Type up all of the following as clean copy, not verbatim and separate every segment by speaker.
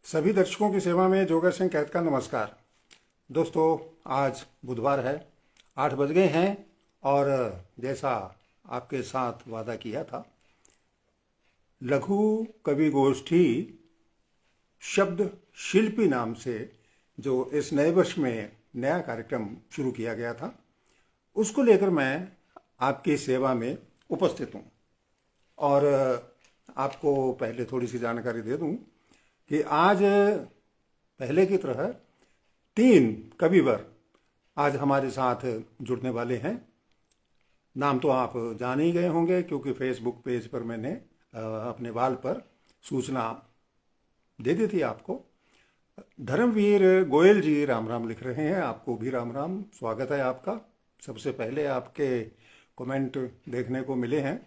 Speaker 1: सभी दर्शकों की सेवा में जोगर सिंह कैद का नमस्कार। दोस्तों, आज बुधवार है, 8 बज गए हैं और जैसा आपके साथ वादा किया था, लघु कवि गोष्ठी शब्द शिल्पी नाम से जो इस नए वर्ष में नया कार्यक्रम शुरू किया गया था, उसको लेकर मैं आपकी सेवा में उपस्थित हूँ। और आपको पहले थोड़ी सी जानकारी दे दूँ कि आज पहले की तरह 3 कविवर आज हमारे साथ जुड़ने वाले हैं। नाम तो आप जान ही गए होंगे क्योंकि फेसबुक पेज पर मैंने अपने वाल पर सूचना दे दी थी आपको। धर्मवीर गोयल जी राम राम लिख रहे हैं, आपको भी राम राम, स्वागत है आपका। सबसे पहले आपके कमेंट देखने को मिले हैं।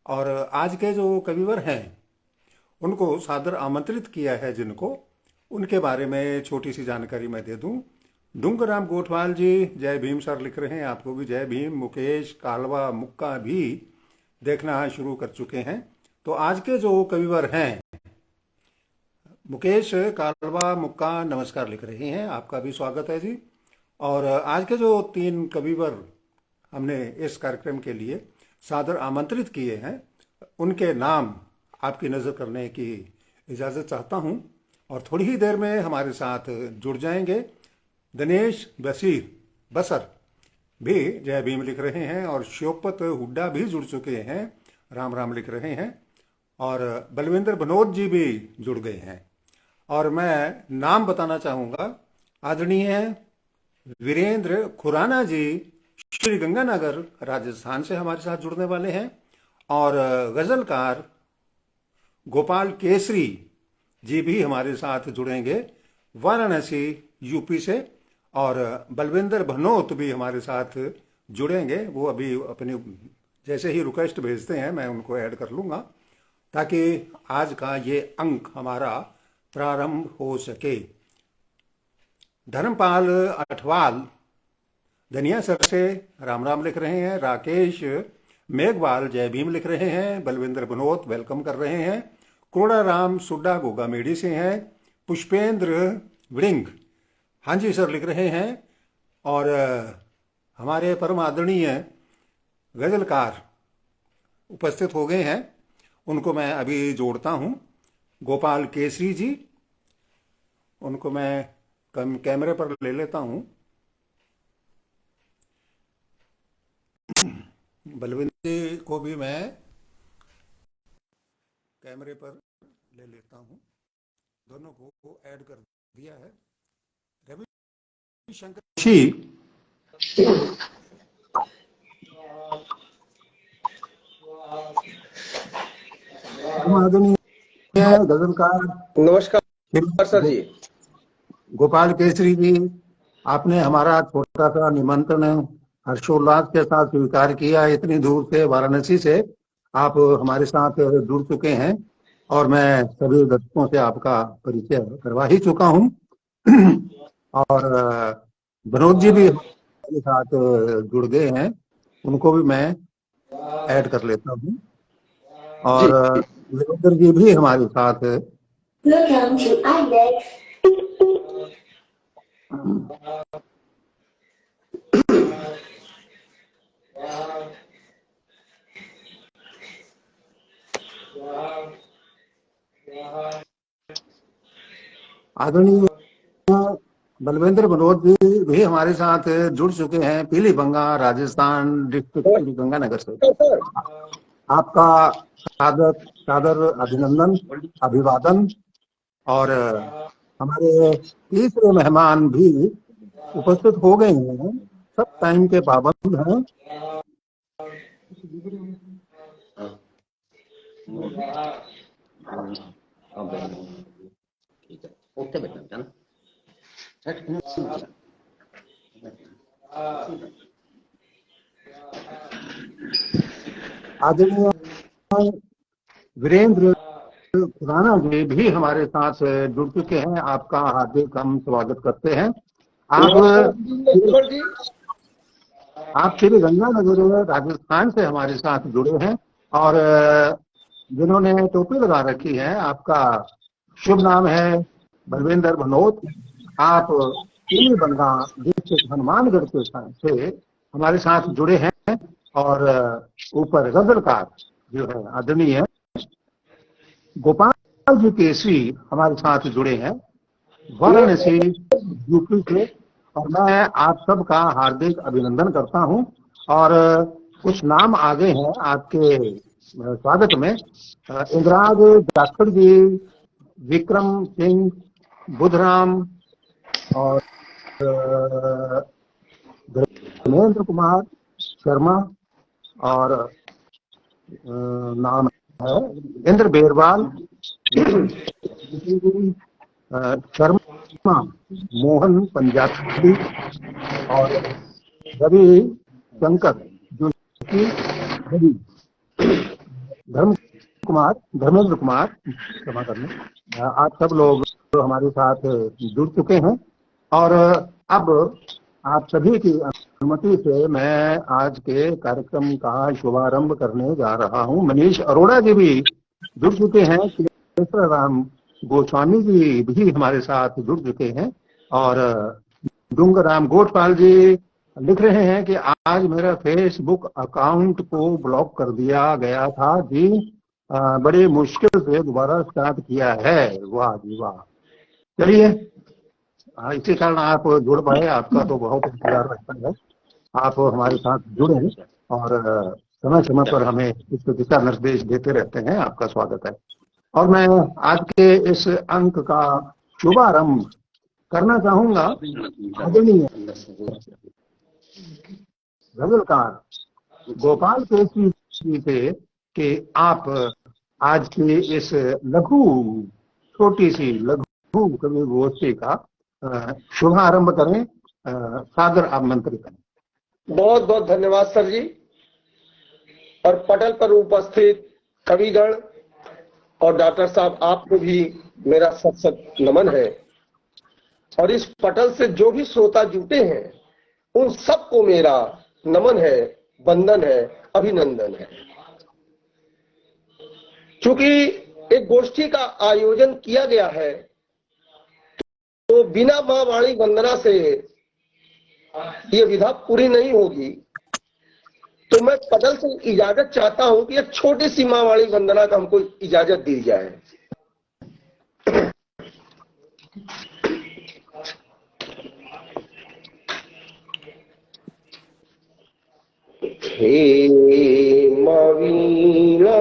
Speaker 1: और आज के जो कविवर हैं उनको सादर आमंत्रित किया है, जिनको उनके बारे में छोटी सी जानकारी मैं दे दूं। डूंगराम गोठवाल जी जय भीम सर लिख रहे हैं, आपको भी जय भीम। मुकेश कालवा मुक्का भी देखना शुरू कर चुके हैं। तो आज के जो कविवर हैं, मुकेश कालवा मुक्का नमस्कार लिख रहे हैं, आपका भी स्वागत है जी। और आज के जो 3 कविवर हमने इस कार्यक्रम के लिए सादर आमंत्रित किए हैं, उनके नाम आपकी नज़र करने की इजाज़त चाहता हूं और थोड़ी ही देर में हमारे साथ जुड़ जाएंगे। दिनेश बसर भी जय भीम लिख रहे हैं और शिवपत हुड्डा भी जुड़ चुके हैं, राम राम लिख रहे हैं। और बलविंदर बनोद जी भी जुड़ गए हैं। और मैं नाम बताना चाहूँगा, आदरणीय वीरेंद्र खुराना जी श्री गंगानगर राजस्थान से हमारे साथ जुड़ने वाले हैं। और गज़लकार गोपाल केसरी जी भी हमारे साथ जुड़ेंगे वाराणसी यूपी से। और बलविंदर भनोत भी हमारे साथ जुड़ेंगे। वो अभी अपनी जैसे ही रिक्वेस्ट भेजते हैं मैं उनको ऐड कर लूँगा ताकि आज का ये अंक हमारा प्रारंभ हो सके। धर्मपाल अठवाल धनिया सर से राम राम लिख रहे हैं। राकेश मेघवाल जय भीम लिख रहे हैं। बलविंदर बनोत वेलकम कर रहे हैं। कोड़ाराम सुड्डा गोगा मेडी से हैं। पुष्पेंद्र वृंग हाँ जी सर लिख रहे हैं। और हमारे परम आदरणीय गजलकार उपस्थित हो गए हैं, उनको मैं अभी जोड़ता हूं। गोपाल केसरी जी, उनको मैं कैमरे पर ले लेता हूं। बलविंदर जी को भी मैं कैमरे पर ले लेता हूं। दोनों को ऐड कर दिया है। रविशंकर जी गजलकार
Speaker 2: नमस्कार सर जी।
Speaker 1: गोपाल केसरी जी, आपने हमारा छोटा सा निमंत्रण हर्षोल्लास के साथ स्वीकार किया। इतनी दूर से वाराणसी से आप हमारे साथ जुड़ चुके हैं और मैं सभी दर्शकों से आपका परिचय करवा ही चुका हूं। और बनोद जी भी हमारे साथ जुड़ गए हैं, उनको भी मैं ऐड कर लेता हूं। और वीरेंद्र जी भी हमारे साथ आदरणीय बलविंदर बनोद जी भी हमारे साथ जुड़ चुके हैं, पीली बंगा राजस्थान डिस्ट्रिक्ट श्री गंगानगर से। आपका सादर अभिनंदन, अभिवादन। और हमारे तीसरे मेहमान भी उपस्थित हो गए हैं, सब टाइम के पाबंद हैं। आदरणीय वीरेंद्र खुराना जी भी हमारे साथ जुड़ चुके हैं, आपका हार्दिक हम स्वागत करते हैं। आप श्री गंगानगर राजस्थान से हमारे साथ जुड़े हैं और जिन्होंने टोपी लगा रखी है, आपका शुभ नाम है बलविंदर भनोत, आप टीवी बनगा डिस्ट्रिक्ट हनुमानगढ़ के से हमारे साथ जुड़े हैं। और ऊपर गजलकार जो है आदरणीय गोपाल जी केसरी हमारे साथ जुड़े हैं वाराणसी यूपी से। और मैं आप सबका हार्दिक अभिनंदन करता हूं। और कुछ नाम आगे हैं आपके स्वागत में। इंद्राज जाखड़ जी, विक्रम सिंह, बुधराम और धर्मेंद्र कुमार शर्मा और नाम है इंद्र बेरवाल, शर्मा मोहन पंजाबी और रवि शंकर जो कि धर्मेंद्र कुमार क्षमा करना, आप सब लोग हमारे साथ जुड़ चुके हैं। और अब आप सभी की अनुमति से मैं आज के कार्यक्रम का शुभारंभ करने जा रहा हूं। मनीष अरोड़ा जी भी जुड़ चुके हैं, केशर राम गोस्वामी जी भी हमारे साथ जुड़ चुके हैं और डूंगराम गोटपाल जी लिख रहे हैं कि आज मेरा फेसबुक अकाउंट को ब्लॉक कर दिया गया था जी, बड़ी मुश्किल से दोबारा स्टार्ट किया है। वाह जी वाह। चलिए, इसी कारण आप जुड़ पाए, आपका तो बहुत इंतजार रहता है। आप हमारे साथ जुड़े और समय समय पर हमें इस दिशा निर्देश देते रहते हैं। आपका स्वागत है। और मैं आज के इस अंक का शुभारंभ करना चाहूंगा आदरणीय गजलकार गोपाल केसरी जी से कि आप आज की इस छोटी सी लघु कवि गोष्ठी का शुभारंभ करें। सादर आमंत्रित करें।
Speaker 2: बहुत बहुत धन्यवाद सर जी। और पटल पर उपस्थित कविगण और डॉक्टर साहब, आपको भी मेरा सत सत नमन है। और इस पटल से जो भी श्रोता जुटे हैं उन सबको मेरा नमन है, वंदन है, अभिनंदन है। चूंकि एक गोष्ठी का आयोजन किया गया है तो बिना मां वाणी वंदना से ये विधा पूरी नहीं होगी। तो मैं पटल से इजाजत चाहता हूं कि एक छोटी सी मां वाणी वंदना का हमको इजाजत दी जाए। हे मवीणा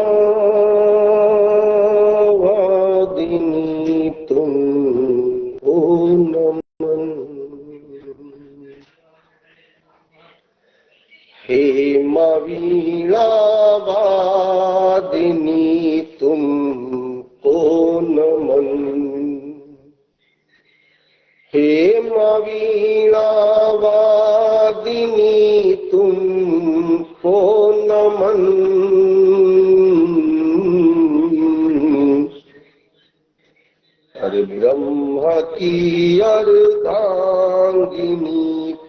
Speaker 2: वादिनी तुमको नमन, हे मवीणा वादिनी तुमको नमन, हे मवीणा वादिनी तुमको नमन, अरे ब्रह्म की अर्धांगिनी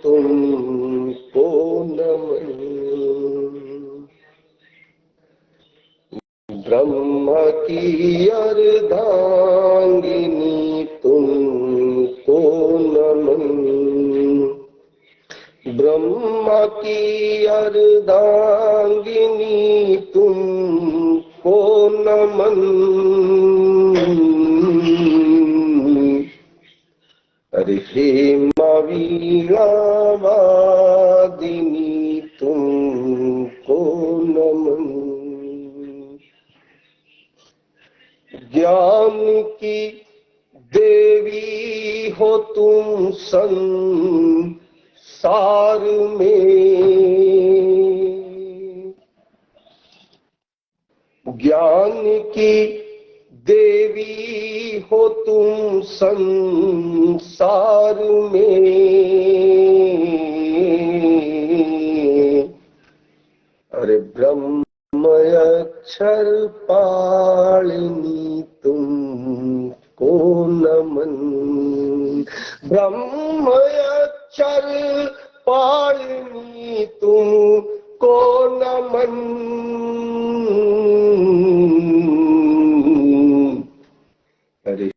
Speaker 2: तुमको नमन, ब्रह्म की अर्धांगिनी तुमको नमन, ब्रह्म की अर्धांगिनी तुमको नमन, अरे हे मवीणा वादिनी तुमको नमन, ज्ञान की देवी हो तुम संसार में, ज्ञान की देवी हो तुम संसार में, अरे ब्रह्म अक्षर पालिनी तुमको नमन, ब्रह्म अक्षर पालिनी तुमको नमन, अरे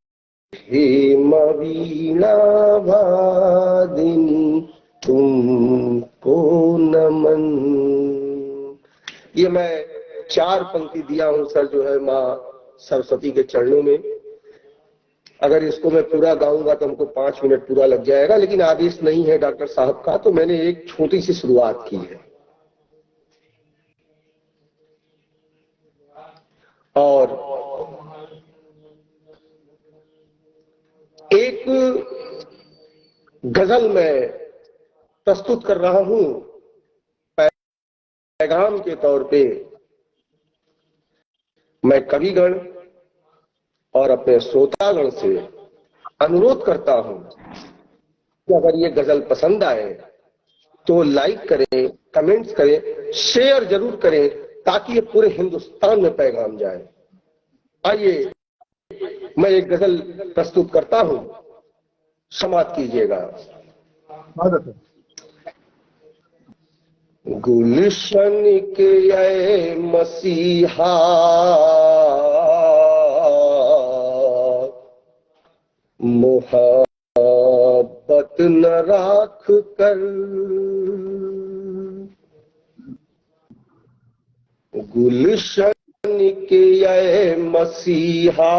Speaker 2: हेम वीणा वादिनी तुमको नमन। ये मैं 4 पंक्ति दिया हूं सर, जो है माँ सरस्वती के चरणों में। अगर इसको मैं पूरा गाऊंगा तो हमको 5 मिनट पूरा लग जाएगा, लेकिन आदेश नहीं है डॉक्टर साहब का, तो मैंने एक छोटी सी शुरुआत की है। और एक गजल मैं प्रस्तुत कर रहा हूं पैगाम के तौर पे। मैं कविगण और अपने श्रोतागण से अनुरोध करता हूं कि अगर ये गजल पसंद आए तो लाइक करें, कमेंट्स करें, शेयर जरूर करें, ताकि ये पूरे हिंदुस्तान में पैगाम जाए। आइए मैं एक गजल प्रस्तुत करता हूं, समाप्त कीजिएगा। गुलशन के ये मसीहा मोहब्बत न राख कर, गुलशन के ये मसीहा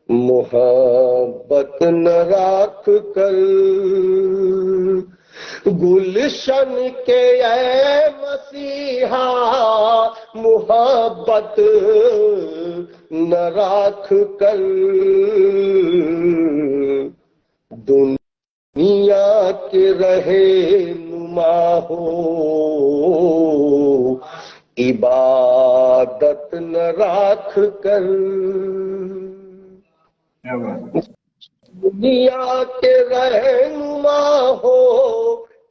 Speaker 2: मोहब्बत न राख कर, गुलशन के ये मसीहा मोहब्बत न राख कर, दुनिया के रहे नुमा हो इबादत न राख कर, दुनिया के रहनुमा हो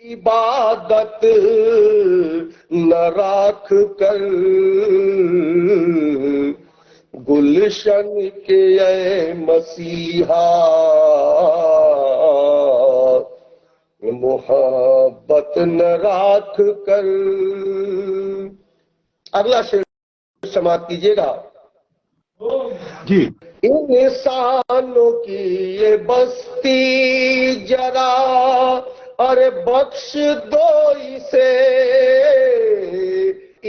Speaker 2: इबादत न राख कर, गुलशन के ये मसीहा मोहब्बत न राख कर। अगला शेर समाप्त कीजिएगा
Speaker 1: जी।
Speaker 2: इंसानों की ये बस्ती जरा अरे बख्श दो इसे,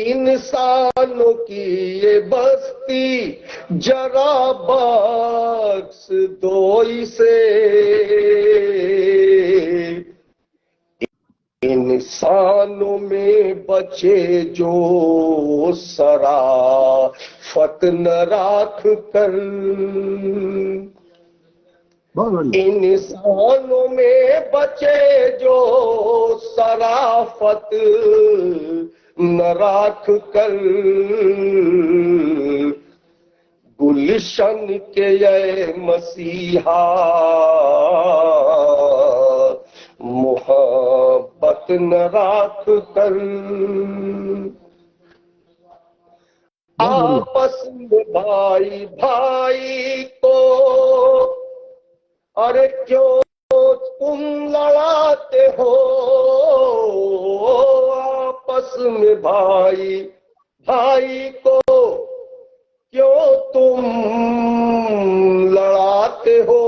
Speaker 2: इंसानों की ये बस्ती जरा बख्श दो इसे, इंसानों में बचे जो सराफत न राख कर, इंसानों में बचे जो सराफत न राख कर, गुलशन के ये मसीहा मोहब्बत न राख कर, आपस में भाई भाई को अरे क्यों तुम लड़ाते हो, आपस में भाई भाई को क्यों तुम लड़ाते हो,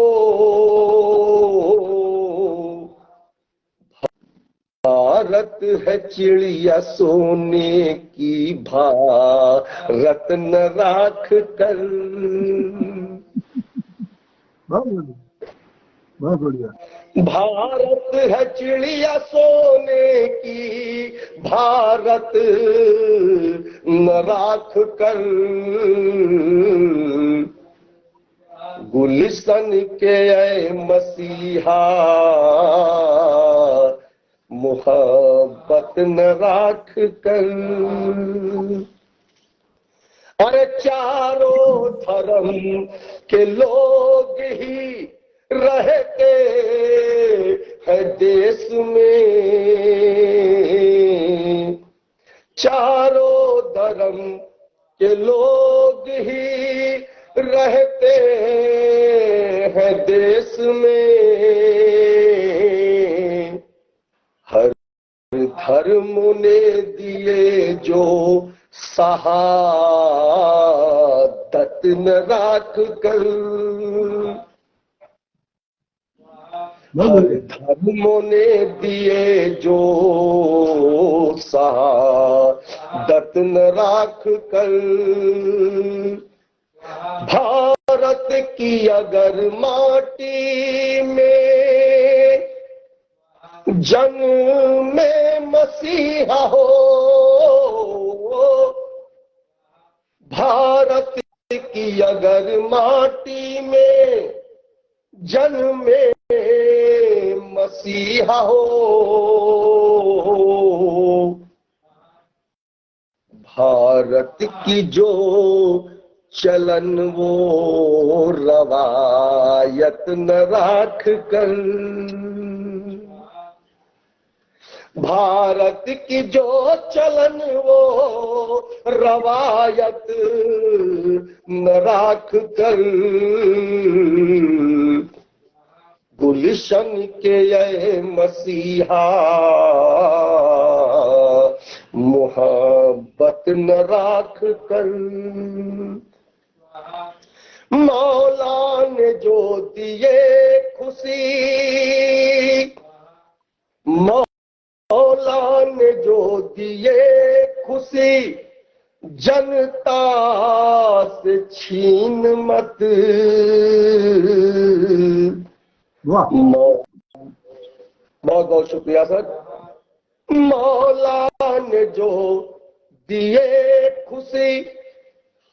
Speaker 2: भारत है चिड़िया सोने की भारत न राख कर,
Speaker 1: बहुत बढ़िया।
Speaker 2: भारत है चिड़िया सोने की भारत न राख कर, गुलशन के ये मसीहा मोहब्बत न राख कर, अरे चारों धर्म के लोग ही रहते हैं देश में, चारों धर्म के लोग ही रहते हैं देश में, हर धर्म ने दिए जो शहादत न राख कर, धर्मों ने दिए जो शहादत न राख कर, भारत की अगर माटी में जन्म में मसीहा हो, भारत की अगर माटी में जन्म में मसीहा हो, भारत की जो चलन वो रवायत न राख कर, भारत की जो चलन वो रवायत न राख कर, गुलशन के ये मसीहा मोहब्बत न राख कर, मौला ने जो दिए खुशी, मौला ने जो दिए खुशी, जनता से छीन मत, बहुत बहुत शुक्रिया सर। मौला ने जो दिए खुशी,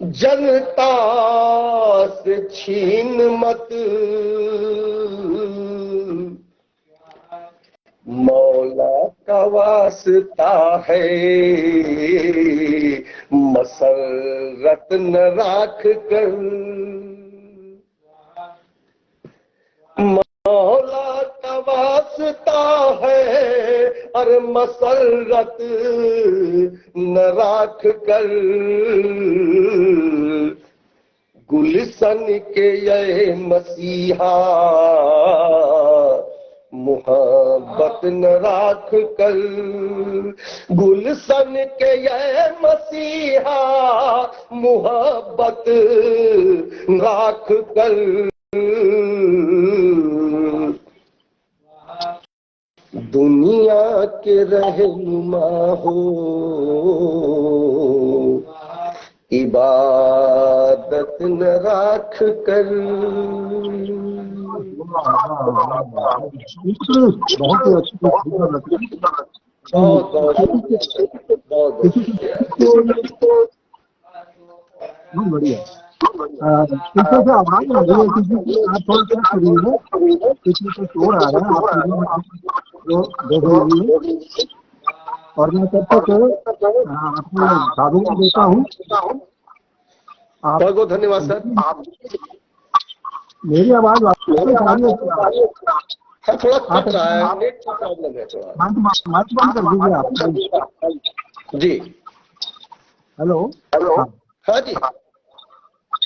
Speaker 2: जनता से छीन मत, मौला का वास्ता है मसरत न राख कर, मौला का वास्ता है और मसरत न राख कर, गुलशन के ये मसीहा मोहब्बत न राख कर, गुलशन के ये मसीहा मोहब्बत राख कर, दुनिया के रहनुमा हो इबादत न राख कर।
Speaker 1: बहुत ही अच्छी
Speaker 2: बहुत बहुत
Speaker 1: बढ़िया। पीछे से आवाज आ रही है किसी की, आप थोड़ा सा करिए, पीछे से शोर आ रहा है, आप देख लीजिए। और मैं तब तक अपने दादू को देता हूँ।
Speaker 2: बहुत बहुत धन्यवाद सर। आप
Speaker 1: मेरी आवाज वापस आ रही है?
Speaker 2: थोड़ा कट रहा है, नेट का प्रॉब्लम है थोड़ा।
Speaker 1: माइक बंद कर दीजिए आप
Speaker 2: जी।
Speaker 1: हेलो
Speaker 2: हेलो हाँ जी।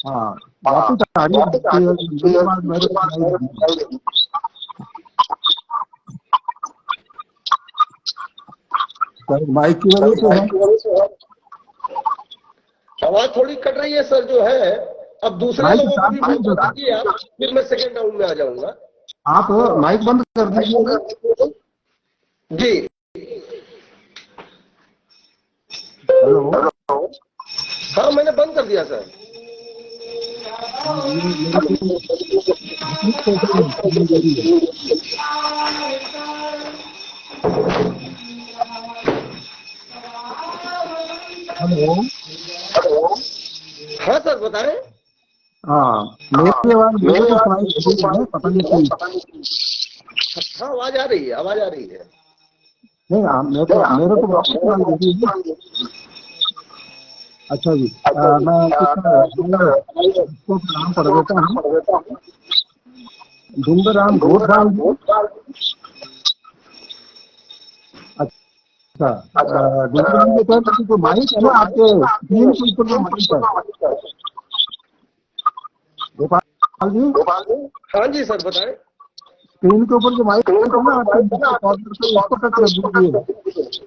Speaker 1: हाँ वापस आ रही है। माइक की वजह से है,
Speaker 2: आवाज थोड़ी कट रही है सर जो है। अब दूसरे लोगों को भी बता दीजिए आप, फिर मैं सेकंड राउंड में आ जाऊंगा।
Speaker 1: आप माइक बंद कर दीजिए।
Speaker 2: जी।
Speaker 1: हेलो
Speaker 2: हाँ मैंने बंद कर दिया सर।
Speaker 1: हेलो
Speaker 2: हाँ सर बताएं।
Speaker 1: हाँ मेरी आवाज पता नहीं।
Speaker 2: हाँ आवाज आ रही है, आवाज आ रही है।
Speaker 1: नहीं मेरे को वापस। अच्छा जी, मैं इसको नाम पढ़ देता हूँ। डूंगराम गोपाल। अच्छा डूंगराम के तहत जो माइक है ना आपके स्क्रीन के ऊपर जो माइक है गोपाल जी।
Speaker 2: हाँ जी सर बताएं।
Speaker 1: स्क्रीन के ऊपर जो माइक है ना आपके उसको टच कर दीजिए।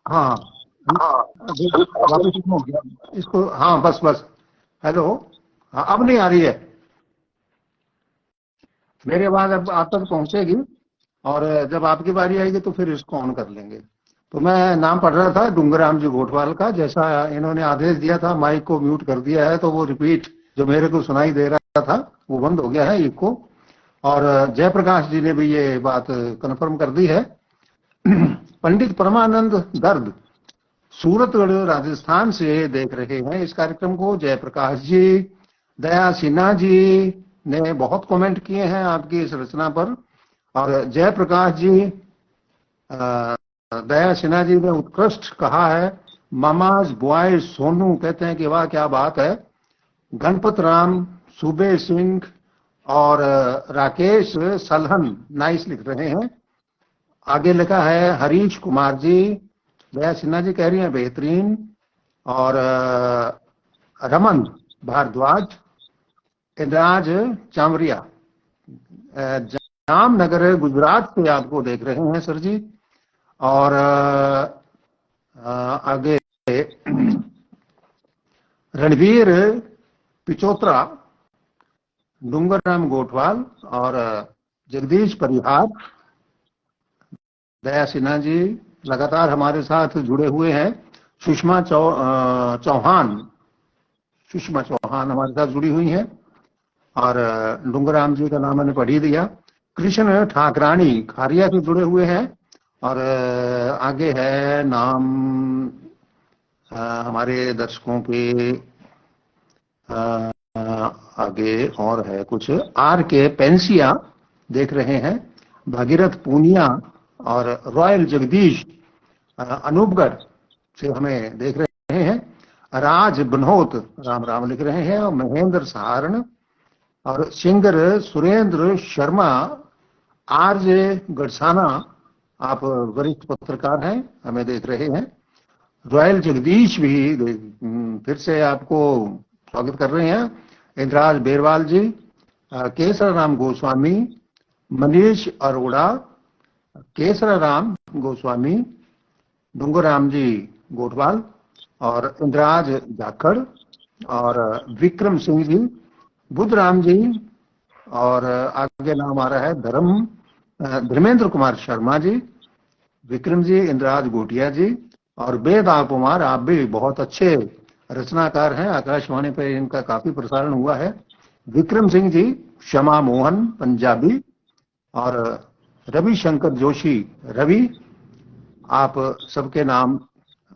Speaker 1: हाँ अभी वापस इसमें हो गया इसको। हाँ बस बस। हेलो। हाँ अब नहीं आ रही है मेरी आवाज, अब आप तक पहुंचेगी। और जब आपकी बारी आएगी तो फिर इसको ऑन कर लेंगे। तो मैं नाम पढ़ रहा था डूंगरराम जी गोठवाल का। जैसा इन्होंने आदेश दिया था माइक को म्यूट कर दिया है, तो वो रिपीट जो मेरे को सुनाई दे रहा था वो बंद हो गया है इको। और जयप्रकाश जी ने भी ये बात कन्फर्म कर दी है। पंडित परमानंद गर्ग सूरतगढ़ राजस्थान से देख रहे हैं इस कार्यक्रम को। जयप्रकाश जी, दया सिन्हा जी ने बहुत कमेंट किए हैं आपकी इस रचना पर। और जयप्रकाश जी, दया सिन्हा जी ने उत्कृष्ट कहा है। मामाज बॉय सोनू कहते हैं कि वाह क्या बात है। गणपत राम, सुबे सिंह और राकेश सलहन नाइस लिख रहे हैं। आगे लिखा है हरीश कुमार जी, दया सिन्हा जी कह रही हैं बेहतरीन। और रमन भारद्वाज, इंद्राज चामरिया जामनगर गुजरात से आपको देख रहे हैं सर जी। और आगे रणवीर पिचोत्रा, डूंगरराम गोठवाल और जगदीश परिहार। दया सिन्हा जी लगातार हमारे साथ जुड़े हुए हैं। सुषमा चौहान, सुषमा चौहान हमारे साथ जुड़ी हुई हैं। और डूंगरराम जी का नाम मैंने पढ़ ही दिया। कृष्ण ठाकरानी खारिया से जुड़े हुए हैं। और आगे है नाम हमारे दर्शकों के आगे और है कुछ। आर के पेंसिया देख रहे हैं। भागीरथ पूनिया और रॉयल जगदीश अनूपगढ़ से हमें देख रहे हैं। राज बनोत राम राम लिख रहे हैं। और महेंद्र सहारण और सिंगर सुरेंद्र शर्मा, आरजे गढ़साना, आप वरिष्ठ पत्रकार हैं, हमें देख रहे हैं। रॉयल जगदीश भी फिर से आपको स्वागत कर रहे हैं। इंद्राज बेरवाल जी, केसर राम गोस्वामी, मनीष अरोड़ा, केसर राम गोस्वामी, डूंगरराम जी गोठवाल और इंद्राज जाखड़ और विक्रम सिंह जी, बुद्धराम जी। और आगे नाम आ रहा है धर्मेंद्र कुमार शर्मा जी, विक्रम जी, इंद्राज गोटिया जी और बेदाग कुमार। आप भी बहुत अच्छे रचनाकार हैं, आकाशवाणी पर इनका काफी प्रसारण हुआ है। विक्रम सिंह जी, शमा मोहन पंजाबी और रविशंकर जोशी रवि, आप सबके नाम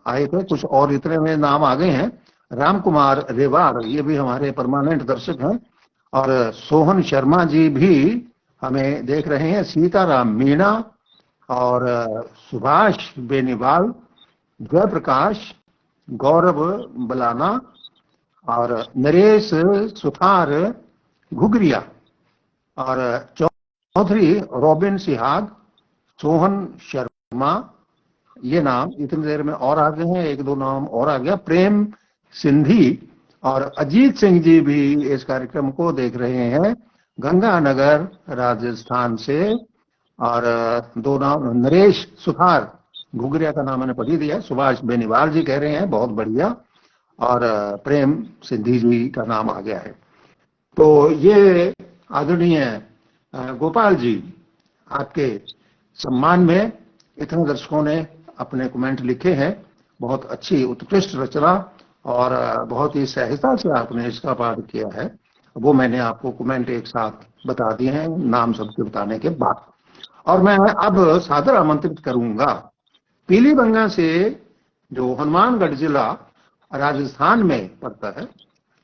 Speaker 1: आए थे। कुछ और इतने में नाम आ गए हैं। राम कुमार रेवार, ये भी हमारे परमानेंट दर्शक हैं। और सोहन शर्मा जी भी हमें देख रहे हैं। सीताराम मीणा और सुभाष बेनीवाल, जयप्रकाश, गौरव बलाना और नरेश सुथार घुगरिया और चौधरी रॉबिन सिहाग, सोहन शर्मा। ये नाम इतनी देर में और आ गए हैं, एक दो नाम और आ गया। प्रेम सिंधी और अजीत सिंह जी भी इस कार्यक्रम को देख रहे हैं गंगानगर राजस्थान से। और दो नाम नरेश सुथार घुगरिया का नाम मैंने पढ़ ही दिया। सुभाष बेनीवाल जी कह रहे हैं बहुत बढ़िया। और प्रेम सिंधी जी का नाम आ गया है। तो ये आदरणीय गोपाल जी, आपके सम्मान में इतने दर्शकों ने अपने कमेंट लिखे हैं। बहुत अच्छी उत्कृष्ट रचना और बहुत ही सहजता से आपने इसका पाठ किया है। वो मैंने आपको कमेंट एक साथ बता दिए हैं नाम सबके बताने के बाद। और मैं अब सादर आमंत्रित करूंगा पीलीभंगा से, जो हनुमानगढ़ जिला राजस्थान में पड़ता है,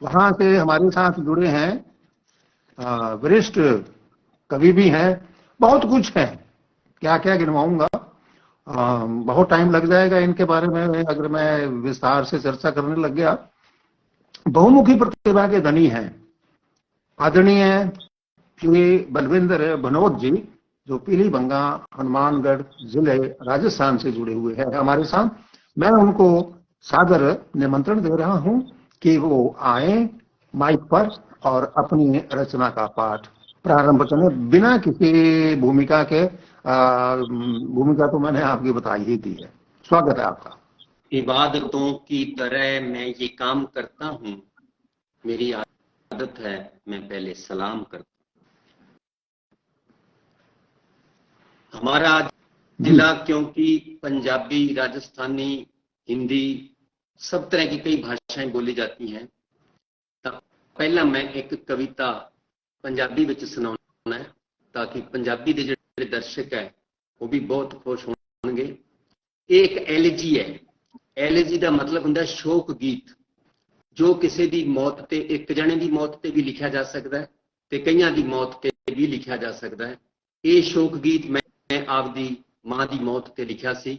Speaker 1: वहां से हमारे साथ जुड़े हैं वरिष्ठ कवि भी हैं। बहुत कुछ है, क्या क्या गिनवाऊंगा, बहुत टाइम लग जाएगा इनके बारे में अगर मैं विस्तार से चर्चा करने लग गया। बहुमुखी प्रतिभा के धनी हैं आदरणीय श्री बलविंदर बनोद जी, जो पीलीभंगा हनुमानगढ़ जिले राजस्थान से जुड़े हुए हैं हमारे साथ। मैं उनको सादर निमंत्रण दे रहा हूं कि वो आए माइक पर और अपनी रचना का पाठ प्रारंभ करें बिना किसी भूमिका के। भूमिका तो मैंने आपकी बताई ही दी है।
Speaker 2: स्वागत है आपका।
Speaker 3: इबादतों की तरह मैं ये काम करता हूँ, मेरी आदत है मैं पहले सलाम करता हूँ। हमारा जिला क्योंकि पंजाबी, राजस्थानी, हिंदी सब तरह की कई भाषाएं बोली जाती हैं, तो पहला मैं एक कविता पंजाबी विच सुनाउणा है ताकि पंजाबी दे जिहड़े दर्शक है वो भी बहुत खुश होणगे। एक एलिजी है। एलिजी का मतलब हुंदा शोक गीत, जो किसी की मौत ते एक जने की मौत ते भी लिखा जा सकता है ते कईयां की मौत ते भी लिखा जा सकता है। ये शोक गीत मैं आपदी मां की मौत ते लिखा सी।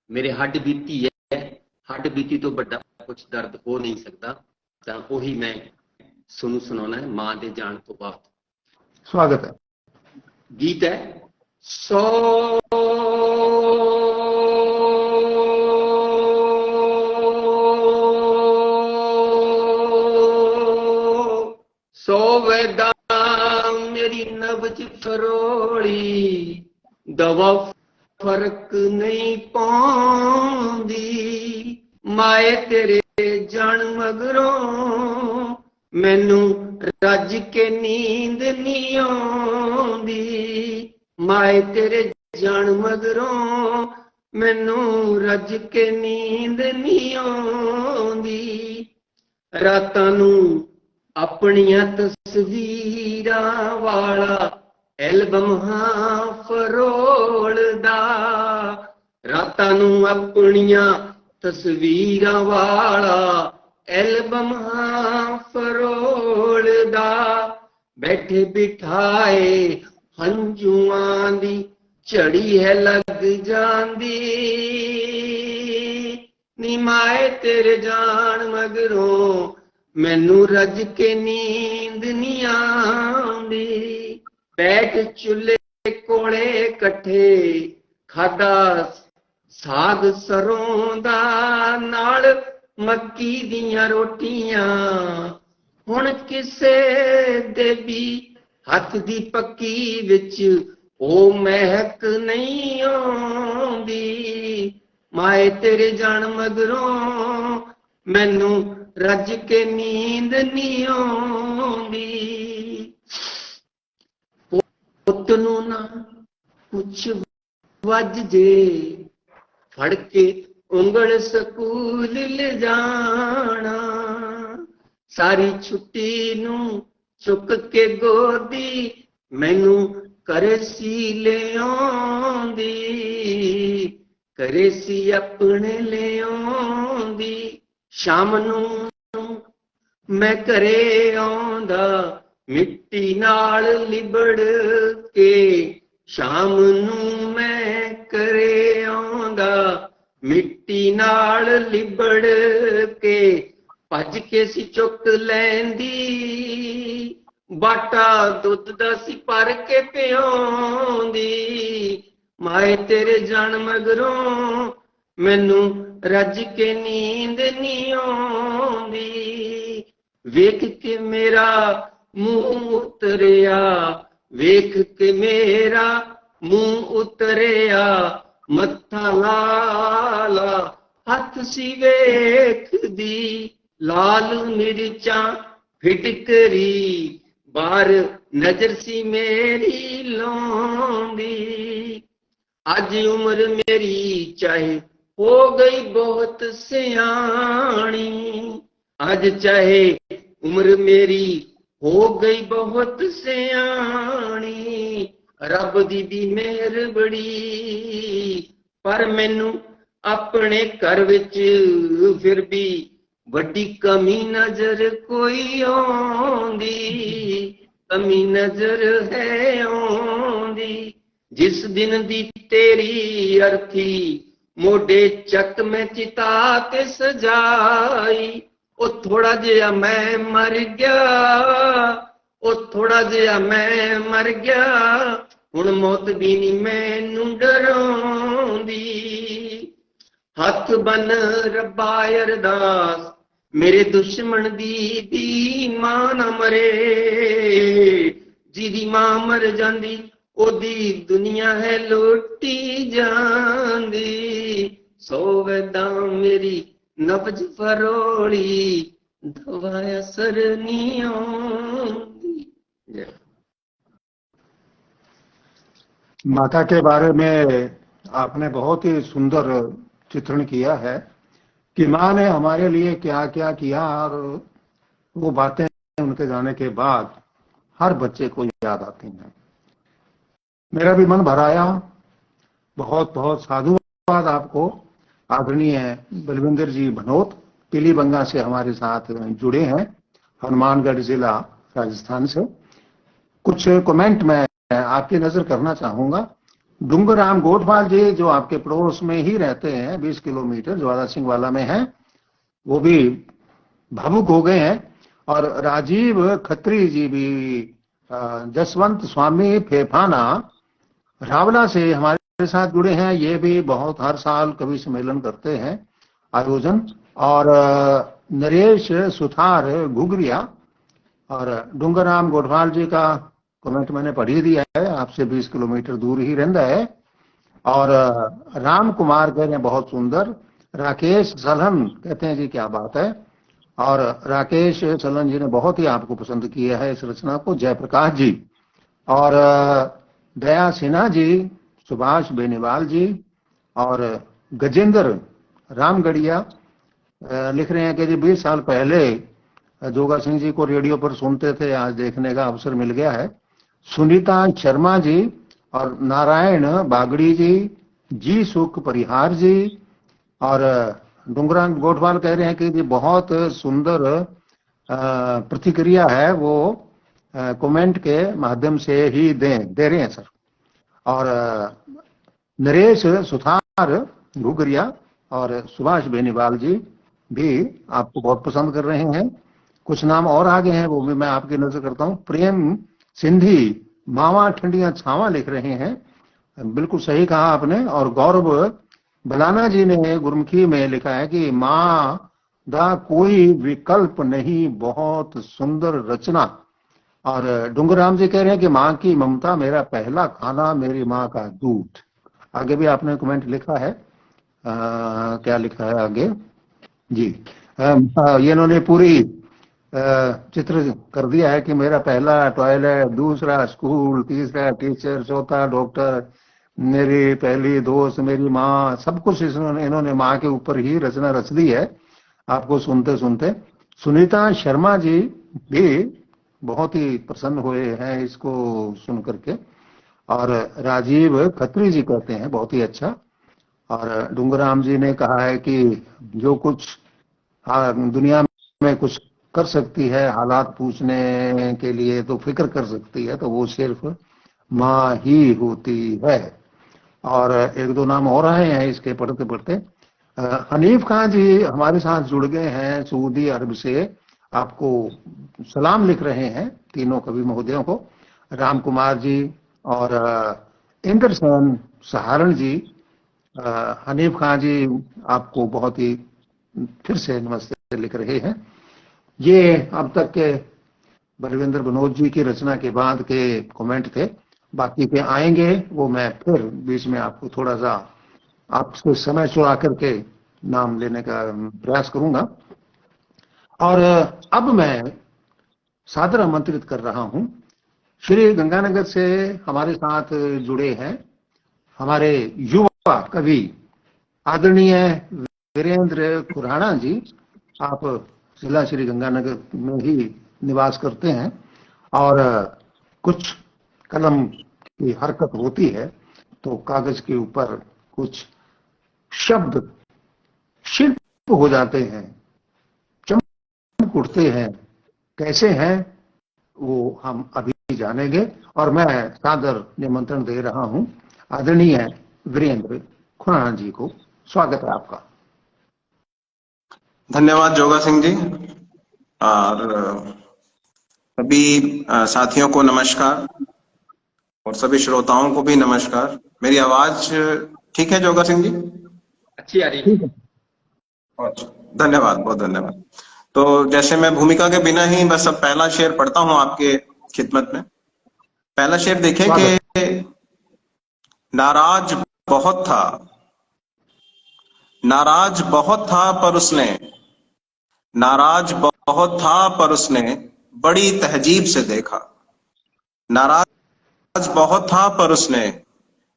Speaker 3: मेरे हड्ड बीती है, हड्ड बीती तो बड़ा कुछ दर्द हो नहीं सकता, तो वही मैं सुनाना है मां दे जान तो बाद।
Speaker 2: स्वागत है।
Speaker 3: गीत है सौ वेदा मेरी नब्ज फरोली, दवा फर्क नहीं पाउंदी, माए तेरे जान मगरों मैनू रज के नींद नहीं आउंदी, माए तेरे जान मगरों मैनू रज के नींद नहीं आउंदी। रातां नूं अपनियां तस्वीरां वाला एल्बम हां फरोलदा, रातां नूं अपनियां तस्वीरां वाला एल्बम हां फरोलदा, बैठे बिठाए हंजुआं दी झड़ी है लग जांदी, नी माए तेरे जान मगरों मैनू रज के नींद नहीं आउंदी। बैठ चुल्हे कोले कट्ठे खादा साग सरों दा नाल मक्की दियां रोटियां, हुण किसे दे भी हथ दी पक्की विच ओ महक नहीं आउंदी, माए तेरे जान मगरों मैनू रज के नींद नहीं आउंदी। पुत नूं ना कुछ वज जे फड़ के उंगल स्कूल ले जाना, सारी छुट्टी नूं चुक के गोदी मैनू करे सी ले आउंदी, करे सी अपने ले आउंदी। शाम नूं मैं घरे आउंदा मिट्टी नाल लिबड़ के, शाम नूं मैं घरे आउंदा मिट्टी नाल लिबड़ के, भज के सी चुक लैंदी बाटा दुध दा सी भर के पिआउंदी, माए तेरे जान मगरों मैनू रज के नींद नहीं आउंदी। वेख के मेरा मुंह उतरिया, वेख के मेरा मुंह उतरिया, मत्था लाला हथ सी वेख दी, लाल मिर्चां फिटकरी बार नजर सी मेरी लौंदी। अज उम्र मेरी चाहे हो गई बहुत सियाणी, आज चाहे उम्र मेरी हो गई बहुत सियाणी, रब दी भी मेहर बड़ी, पर मैनू अपने घर विच फिर भी वड्डी कमी नजर कोई आउंदी, कमी नजर है आउंदी। जिस दिन दी तेरी अर्थी मोडे चक में चिता ते सजाई, ओ थोड़ा जिहा मैं मर गया, ओ थोड़ा जिहा मैं मर गया, हुण मौत भी नहीं मैनू डराउंदी। हथ बन रब्बा अरदास मेरे दुश्मन दी मां ना मरे, जिदी मां मर जांदी ओदी दुनिया है लोटी जांदी, सोवदा मेरी नबज फरोड़ी दवाया सरनियों दी।
Speaker 1: माता के बारे में आपने बहुत ही सुंदर चित्रण किया है कि माँ ने हमारे लिए क्या क्या किया, और वो बातें उनके जाने के बाद हर बच्चे को याद आती हैं। मेरा भी मन भर आया। बहुत बहुत साधुवाद आपको, आदरणीय बलविंदर जी भनोत, पीलीबंगा से हमारे साथ जुड़े हैं, हनुमानगढ़ जिला राजस्थान से। कुछ कमेंट मैं आपकी नजर करना चाहूंगा। डूंगराम गोठवाल जी, जो आपके पड़ोस में ही रहते हैं, 20 किलोमीटर ज्वाला सिंह वाला में हैं, वो भी भावुक हो गए हैं। और राजीव खत्री जी भी, जसवंत स्वामी फेफाना रावला से हमारे साथ जुड़े हैं। ये भी बहुत हर साल कवि सम्मेलन करते हैं आयोजन। और नरेश सुथार घुघरिया, और डूंगराम गोठवाल जी का कमेंट मैंने पढ़ ही दिया है, आपसे 20 किलोमीटर दूर ही रहता है। और राम कुमार कह रहे हैं बहुत सुंदर। राकेश सलन कहते हैं जी क्या बात है। और राकेश सलन जी ने बहुत ही आपको पसंद किया है इस रचना को। जयप्रकाश जी और दया सिन्हा जी, सुभाष बेनीवाल जी और गजेंद्र रामगढ़िया लिख रहे हैं कि जी 20 साल पहले जोगा सिंह जी को रेडियो पर सुनते थे, आज देखने का अवसर मिल गया है। सुनीता शर्मा जी और नारायण बागड़ी जी सुख परिहार जी और डूंगराम गोठवाल कह रहे हैं कि जी बहुत सुंदर प्रतिक्रिया है, वो कमेंट के माध्यम से ही दे रहे हैं सर। और नरेश सुथार घुघरिया और सुभाष बेनीवाल जी भी आपको बहुत पसंद कर रहे हैं। कुछ नाम और आगे हैं, वो भी मैं आपकी नजर करता हूं। प्रेम सिंधी मावा ठंडियां छावा लिख रहे हैं, बिल्कुल सही कहा आपने। और गौरव बलाना जी ने गुरमुखी में लिखा है कि माँ दा कोई विकल्प नहीं, बहुत सुंदर रचना। और डूंगराम जी कह रहे हैं कि माँ की ममता मेरा पहला खाना, मेरी माँ का दूध। आगे भी आपने कमेंट लिखा है, क्या लिखा है आगे जी। ये इन्होंने पूरी चित्र कर दिया है कि मेरा पहला टॉयलेट, दूसरा स्कूल, तीसरा टीचर, चौथा डॉक्टर, मेरी पहली दोस्त मेरी माँ, सब कुछ इन्होंने माँ के ऊपर ही रचना रच दी है आपको सुनते सुनते। सुनीता शर्मा जी भी बहुत ही प्रसन्न हुए हैं इसको सुन करके। और राजीव खत्री जी कहते हैं बहुत ही अच्छा। और डूंगराम जी ने कहा है कि जो कुछ दुनिया में कुछ कर सकती है हालात पूछने के लिए, तो फिक्र कर सकती है, तो वो सिर्फ माँ ही होती है। और एक दो नाम और आए हैं इसके पढ़ते पढ़ते। हनीफ खान जी हमारे साथ जुड़ गए हैं सऊदी अरब से, आपको सलाम लिख रहे हैं तीनों कवि महोदयों को। राम कुमार जी और इंद्रसेन सहारण जी। हनीफ खान जी आपको बहुत ही फिर से नमस्ते लिख रहे हैं। ये अब तक के बलविंदर बनोद जी की रचना के बाद के कमेंट थे, बाकी के आएंगे वो मैं फिर बीच में आपको थोड़ा सा आपसे समय चुरा करके नाम लेने का प्रयास करूंगा। और अब मैं सादर आमंत्रित कर रहा हूं, श्री गंगानगर से हमारे साथ जुड़े हैं हमारे युवा कवि आदरणीय वीरेंद्र खुराना जी। आप जिला श्री गंगानगर में ही निवास करते हैं और कुछ कलम की हरकत होती है तो कागज के ऊपर कुछ शब्द शिल्प हो जाते हैं, चमक उठते हैं। कैसे हैं वो हम अभी जानेंगे। और मैं सादर निमंत्रण दे रहा हूं आदरणीय वीरेंद्र खुराना जी को। स्वागत है आपका।
Speaker 4: धन्यवाद जोगा सिंह जी। और सभी साथियों को नमस्कार और सभी श्रोताओं को भी नमस्कार। मेरी आवाज ठीक है जोगा सिंह जी?
Speaker 3: अच्छी आ रही है।
Speaker 4: धन्यवाद, बहुत धन्यवाद। तो जैसे मैं भूमिका के बिना ही बस अब पहला शेर पढ़ता हूं आपके खिदमत में। पहला शेर देखें कि नाराज बहुत था नाराज बहुत था पर उसने, नाराज बहुत था पर उसने बड़ी तहजीब से देखा। नाराज बहुत था पर उसने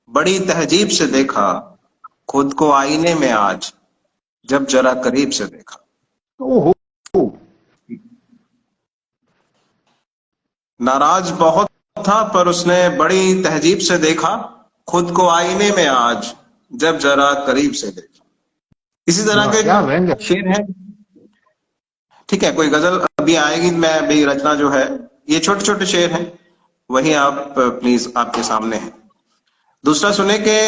Speaker 4: बड़ी तहजीब से देखा, खुद को आईने में आज जब जरा करीब से देखा।
Speaker 2: ओहो,
Speaker 4: नाराज बहुत था पर उसने बड़ी तहजीब से देखा, खुद को आईने में आज जब जरा करीब से देखा। इसी तरह के
Speaker 2: क्या व्यंग्य।
Speaker 4: शेर हैं। ठीक है, कोई गजल अभी आएगी, मैं अभी रचना जो है, ये छोटे छोटे शेर हैं, वही आप प्लीज आपके सामने है। दूसरा सुने के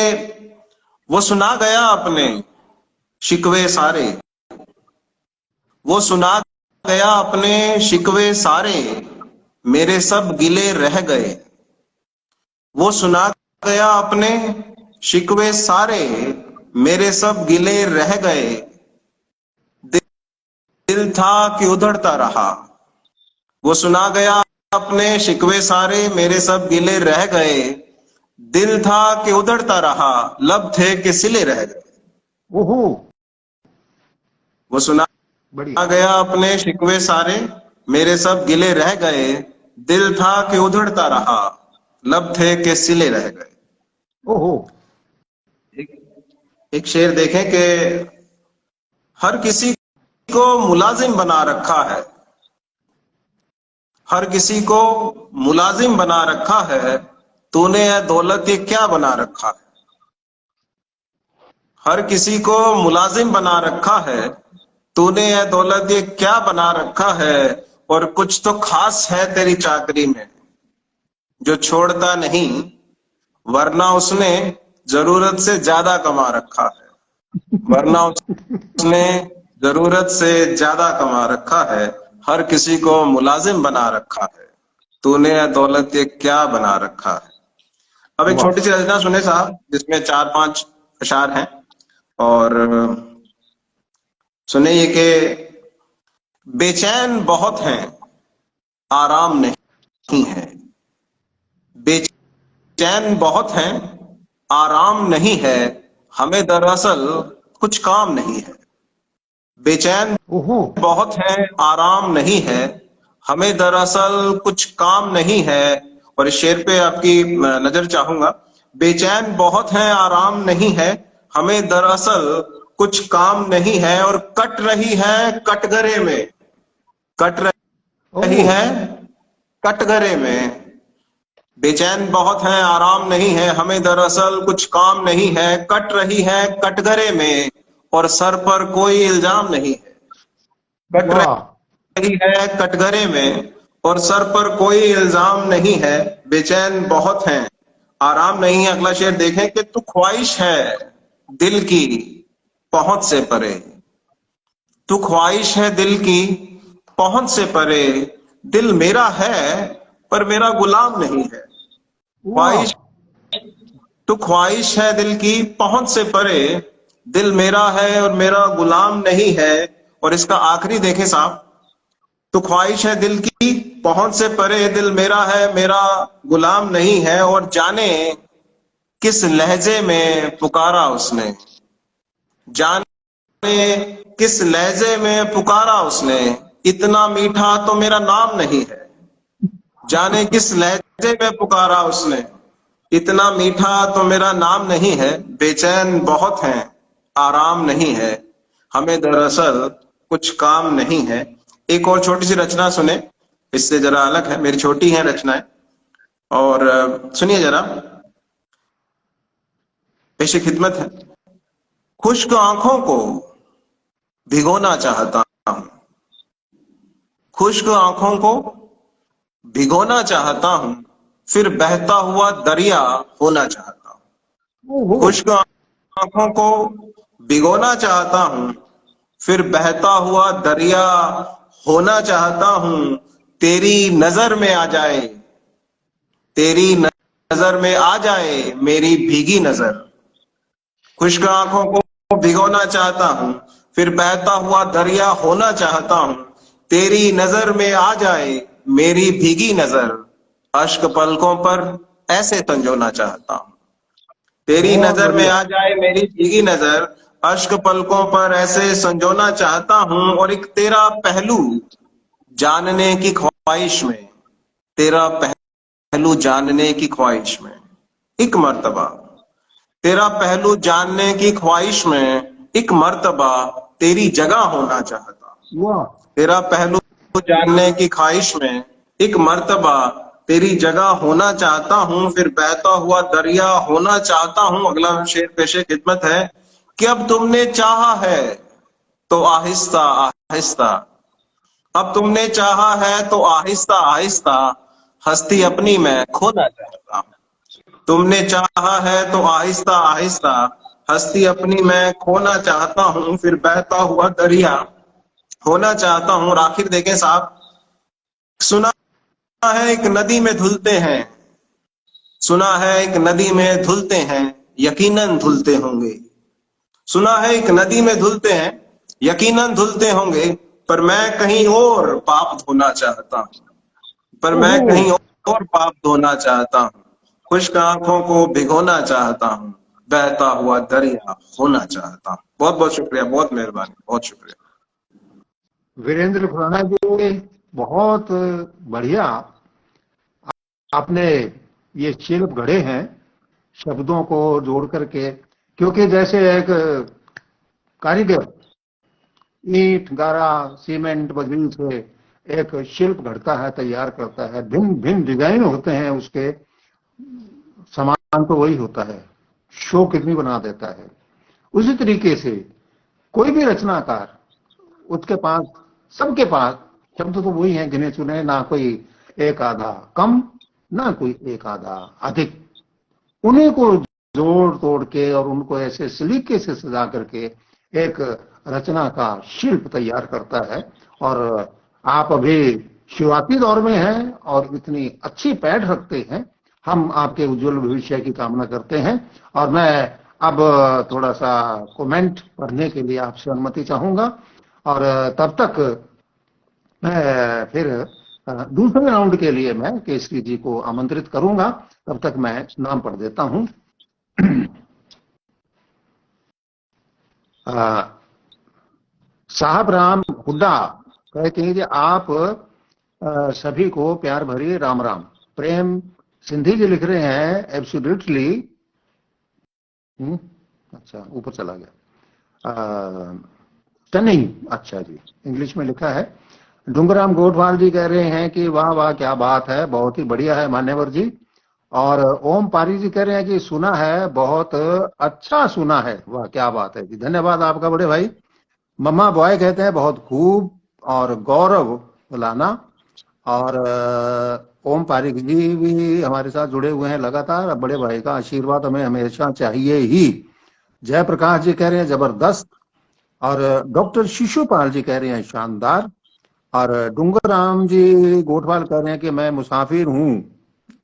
Speaker 4: वो सुना गया अपने शिकवे सारे, वो सुना गया अपने शिकवे सारे, मेरे सब गिले रह गए। वो सुना गया अपने शिकवे सारे, मेरे सब गिले रह गए। दिल था कि उधड़ता रहा। वो सुना गया अपने शिकवे सारे, मेरे सब गिले रह गए। दिल था कि उधड़ता रहा, लब थे कि सिले रह गए।
Speaker 2: ओहो,
Speaker 4: वो सुना
Speaker 2: बढ़िया।
Speaker 4: गया अपने शिकवे सारे, मेरे सब गिले रह गए। दिल था कि उधड़ता रहा, लब थे कि सिले रह गए।
Speaker 2: ओहो,
Speaker 4: एक शेर देखें कि हर किसी को मुलाजिम बना रखा है, हर किसी को मुलाजिम बना रखा है, तूने ये दौलत ये क्या बना रखा है। हर किसी को मुलाजिम बना रखा है, तूने ये दौलत ये क्या बना रखा है। और कुछ तो खास है तेरी चाकरी में, जो छोड़ता नहीं, वरना उसने जरूरत से ज्यादा कमा रखा है। वरना उसने जरूरत से ज्यादा कमा रखा है। हर किसी को मुलाजिम बना रखा है, तूने ये दौलत ये क्या बना रखा है। अब एक छोटी सी रचना सुने साहब, जिसमें 4-5 अशार हैं, और सुने ये कि बेचैन बहुत हैं, आराम नहीं है। बेचैन बहुत हैं, आराम नहीं है, हमें दरअसल कुछ काम नहीं है। बेचैन
Speaker 2: ओहो,
Speaker 4: बहुत हैं, आराम नहीं है, हमें दरअसल कुछ काम नहीं है। और इस शेर पे आपकी नजर चाहूंगा। बेचैन बहुत हैं, आराम नहीं है, हमें दरअसल कुछ काम नहीं है। और कट रही है कटघरे में, कट रही है कटघरे में। बेचैन बहुत हैं, आराम नहीं है, हमें दरअसल कुछ काम नहीं है। कट रही है कटघरे में, और सर पर कोई इल्जाम नहीं है। कट
Speaker 2: वाह,
Speaker 4: रही है कटघरे में, और सर पर कोई इल्जाम नहीं है। बेचैन बहुत हैं, आराम नहीं है। अगला शेर देखें कि तू ख्वाहिश है दिल की पहुंच से परे, तू ख्वाहिश है दिल की पहुंच से परे। दिल मेरा है पर मेरा गुलाम नहीं है। ख्वाहिश, तू ख्वाहिश है दिल की पहुंच से परे, दिल मेरा है और मेरा गुलाम नहीं है। और इसका आखिरी देखें साहब, तो ख्वाहिश है दिल की पहुंच से परे, दिल मेरा है मेरा गुलाम नहीं है। और जाने किस लहजे में पुकारा उसने, जाने किस लहजे में पुकारा उसने, इतना मीठा तो मेरा नाम नहीं है। जाने किस लहजे में पुकारा उसने, इतना मीठा तो मेरा नाम नहीं है। बेचैन बहुत हैं, आराम नहीं है, हमें दरअसल कुछ काम नहीं है। एक और छोटी सी रचना सुने, इससे जरा अलग है, मेरी छोटी है रचनाएं, और सुनिए जरा। पेशे खिदमत है। खुश्क आंखों को भिगोना चाहता हूं, खुश्क आंखों को भिगोना चाहता हूं, फिर बहता हुआ दरिया होना चाहता हूं। खुश्क आंखों को भिगोना चाहता हूं, फिर बहता हुआ दरिया होना चाहता हूं। तेरी नजर में आ जाए, तेरी नजर में आ जाए मेरी भीगी नजर। खुश्क आंखों को भिगोना चाहता हूं, फिर बहता हुआ दरिया होना चाहता हूं। तेरी नजर में आ जाए मेरी भीगी नजर, अश्क पलकों पर ऐसे संजोना चाहता हूं। तेरी नजर में आ जाए मेरी भीगी नजर, अश्क पलकों पर ऐसे संजोना चाहता हूं, और एक तेरा पहलू जानने की ख्वाहिश में, तेरा पहलू जानने की ख्वाहिश में एक मर्तबा, तेरा पहलू जानने की ख्वाहिश में एक मर्तबा तेरी जगह होना चाहता हूं।
Speaker 1: वाह।
Speaker 4: तेरा पहलू जानने की ख्वाहिश में एक मर्तबा तेरी जगह होना चाहता हूं, फिर बहता हुआ दरिया होना चाहता हूं। अगला शेर पेशे खिदमत है कि अब तुमने चाहा है तो आहिस्ता आहिस्ता, अब तुमने चाहा है तो आहिस्ता आहिस्ता हस्ती अपनी मैं खोना चाहता हूं। तुमने चाहा है तो आहिस्ता आहिस्ता हस्ती अपनी मैं खोना चाहता हूं, फिर बहता हुआ दरिया होना चाहता हूं। और आखिर देखें साहब, सुना है एक नदी में धुलते हैं, सुना है एक नदी में धुलते हैं, यकीनन धुलते होंगे। सुना है एक नदी में धुलते हैं, यकीनन धुलते होंगे, पर मैं कहीं और पाप धोना चाहता हूं, पर मैं
Speaker 1: ओहो।
Speaker 4: कहीं और पाप धोना चाहता हूं। खुश्क आंखों को भिगोना चाहता हूं, बहता हुआ दरिया होना चाहता हूं। बहुत बहुत शुक्रिया, बहुत मेहरबानी, बहुत शुक्रिया।
Speaker 1: वीरेंद्र खुराना जी, बहुत बढ़िया आपने ये शिल्प गढ़े हैं शब्दों को जोड़ करके, क्योंकि जैसे एक कारीगर ईंट गारा सीमेंट बजरी से एक शिल्प घड़ता है, तैयार करता है, भिन्न भिन्न डिजाइन होते हैं उसके, सामान तो वही होता है, शो कितनी बना देता है। उसी तरीके से कोई भी रचनाकार, उसके पास, सबके पास शब्द तो वही हैं गिने चुने, ना कोई एक आधा कम, ना कोई एक आधा अधिक, उन्हीं को जोड़ तोड़ के और उनको ऐसे सलीके से सजा करके एक रचना का शिल्प तैयार करता है। और आप अभी शुरुआती दौर में हैं और इतनी अच्छी पैठ रखते हैं, हम आपके उज्जवल भविष्य की कामना करते हैं। और मैं अब थोड़ा सा कमेंट पढ़ने के लिए आपसे अनुमति चाहूंगा, और तब तक मैं फिर दूसरे राउंड के लिए मैं केसरी जी को आमंत्रित करूंगा। तब तक मैं नाम पढ़ देता हूं। साहब राम हुड्डा कहते हैं कि आप सभी को प्यार भरी राम राम। प्रेम सिंधी जी लिख रहे हैं एब्सोल्युटली, अच्छा ऊपर चला गया, स्टनिंग, अच्छा जी इंग्लिश में लिखा है। डूंगराम गोठवाल जी कह रहे हैं कि वाह वाह क्या बात है, बहुत ही बढ़िया है मान्यवर जी। और ओम पारी जी कह रहे हैं कि सुना है, बहुत अच्छा सुना है, वाह क्या बात है जी, धन्यवाद आपका बड़े भाई। मम्मा बॉय कहते हैं बहुत खूब, और गौरव बुलाना, और ओम पारिक जी भी हमारे साथ जुड़े हुए हैं लगातार। बड़े भाई का आशीर्वाद हमें हमेशा चाहिए ही। जयप्रकाश जी कह रहे हैं जबरदस्त, और डॉक्टर शिशुपाल जी कह रहे हैं शानदार, और डूंगराम जी गोठवाल कह रहे हैं कि मैं मुसाफिर हूं।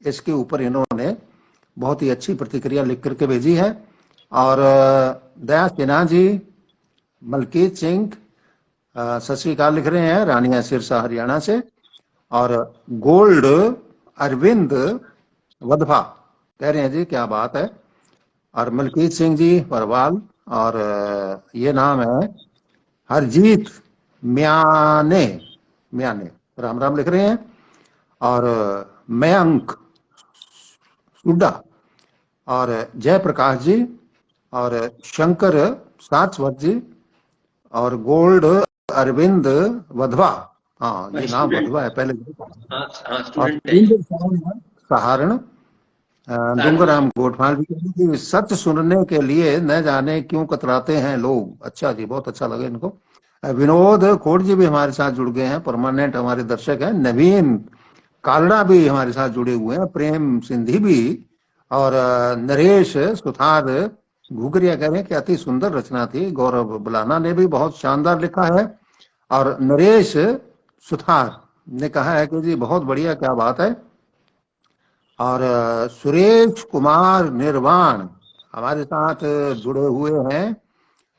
Speaker 1: इसके ऊपर इन्होंने बहुत ही अच्छी प्रतिक्रिया लिख करके भेजी है। और दया सिन्हा जी, मलकीत सिंह सत श्री अकाल लिख रहे हैं रानिया सिरसा हरियाणा से, और गोल्ड अरविंद वधवा कह रहे हैं जी क्या बात है, और मलकीत सिंह जी परवाल, और ये नाम है हरजीत म्याने, म्याने राम राम लिख रहे हैं, और मयंक सुड्डा, और जयप्रकाश जी, और शंकर सारस्वत जी, और गोल्ड अरविंद वधवा, हाँ ये नाम वधवा है पहले,
Speaker 3: हाँ
Speaker 1: और
Speaker 3: स्टूडेंट है।
Speaker 1: सहारण डूंगराम गोठवाल जी, सच सुनने के लिए न जाने क्यों कतराते हैं लोग। अच्छा जी, बहुत अच्छा लगा इनको। विनोद खोड़ जी भी हमारे साथ जुड़ गए हैं, परमानेंट हमारे दर्शक हैं। नवीन कालड़ा भी हमारे साथ जुड़े हुए हैं, प्रेम सिंधी भी, और नरेश सुथार घुघरिया कह रहे हैं कि अति सुंदर रचना थी। गौरव बुलाना ने भी बहुत शानदार लिखा है, और नरेश सुथार ने कहा है कि जी बहुत बढ़िया क्या बात है। और सुरेश कुमार निर्वाण हमारे साथ जुड़े हुए हैं,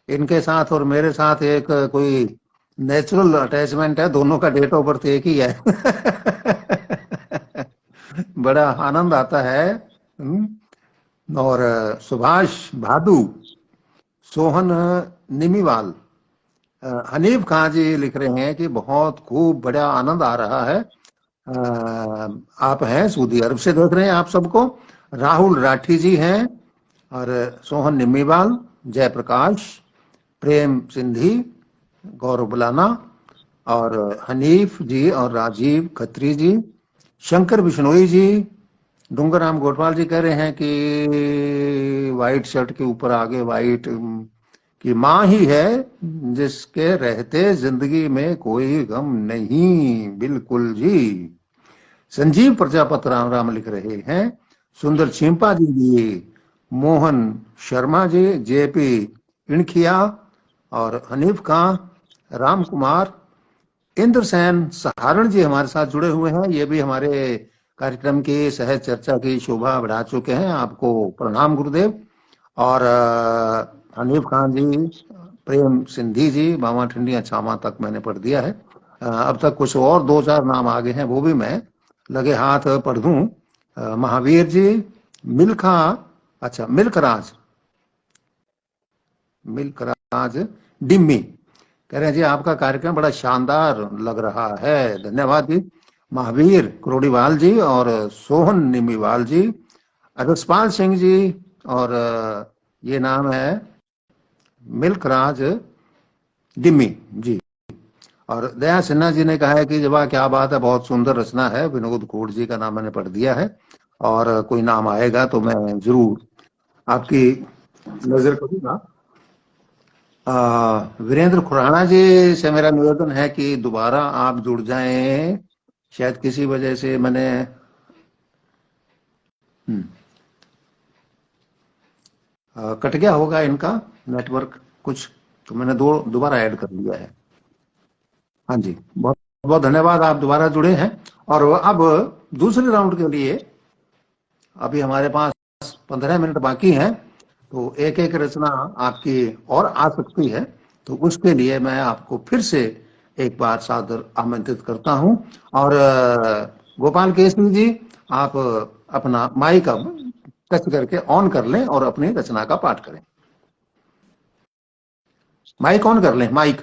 Speaker 1: इनके साथ और मेरे साथ एक कोई नेचुरल अटैचमेंट है, दोनों का डेट ऑफ बर्थ एक ही है। बड़ा आनंद आता है। और सुभाष भादु, सोहन निमीवाल। हनीफ खां जी लिख रहे हैं कि बहुत खूब, बड़ा आनंद आ रहा है। आप हैं सऊदी अरब से, देख रहे हैं आप सबको। राहुल राठी जी हैं, और सोहन निमीवाल, जयप्रकाश, प्रेम सिंधी, गौरव बुलाना, और हनीफ जी, और राजीव खत्री जी, शंकर बिश्नोई जी, डूंगरराम गोटवाल जी कह रहे हैं कि व्हाइट शर्ट के ऊपर आगे व्हाइट की माँ ही है जिसके रहते जिंदगी में कोई गम नहीं। बिल्कुल जी। संजीव प्रजापत राम राम लिख रहे हैं। सुंदर छिंपा जी, मोहन शर्मा जी, जेपी इणखिया, और हनीफ खां, राम कुमार, इंद्र सेन सहारण जी हमारे साथ जुड़े हुए हैं। ये भी हमारे कार्यक्रम की सहज चर्चा की शोभा बढ़ा चुके हैं। आपको प्रणाम गुरुदेव। और हनीफ खान जी, प्रेम सिंधी जी, मामा ठंडिया छामा तक मैंने पढ़ दिया है। अब तक कुछ और 2-4 नाम आगे हैं, वो भी मैं लगे हाथ पढ़ दूं। महावीर जी, मिल्खा, अच्छा मिल्खराज, मिल्खराज डिम्मी कह रहे हैं जी आपका कार्यक्रम बड़ा शानदार लग रहा है, धन्यवाद जी। महावीर क्रोड़ीवाल जी, और सोहन निमीवाल जी, अरसपाल सिंह जी, और ये नाम है मिल्खराज डिम्मी जी। और दया सिन्हा जी ने कहा है कि जब क्या बात है, बहुत सुंदर रचना है। विनोद खोड़ जी का नाम मैंने पढ़ दिया है, और कोई नाम आएगा तो मैं जरूर आपकी नजर करूंगा। वीरेंद्र खुराना जी से मेरा निवेदन है कि दोबारा आप जुड़ जाएं। शायद किसी वजह से मैंने कट गया होगा इनका नेटवर्क कुछ, तो मैंने दोबारा ऐड कर लिया है। हाँ जी, बहुत बहुत धन्यवाद, आप दोबारा जुड़े हैं। और अब दूसरे राउंड के लिए अभी हमारे पास 15 मिनट बाकी हैं, तो एक एक रचना आपकी और आ सकती है। तो उसके लिए मैं आपको फिर से एक बार सादर आमंत्रित करता हूं। और गोपाल केसरी जी, आप अपना माइक अब टच करके ऑन कर लें और अपनी रचना का पाठ करें। माइक ऑन कर लें, माइक,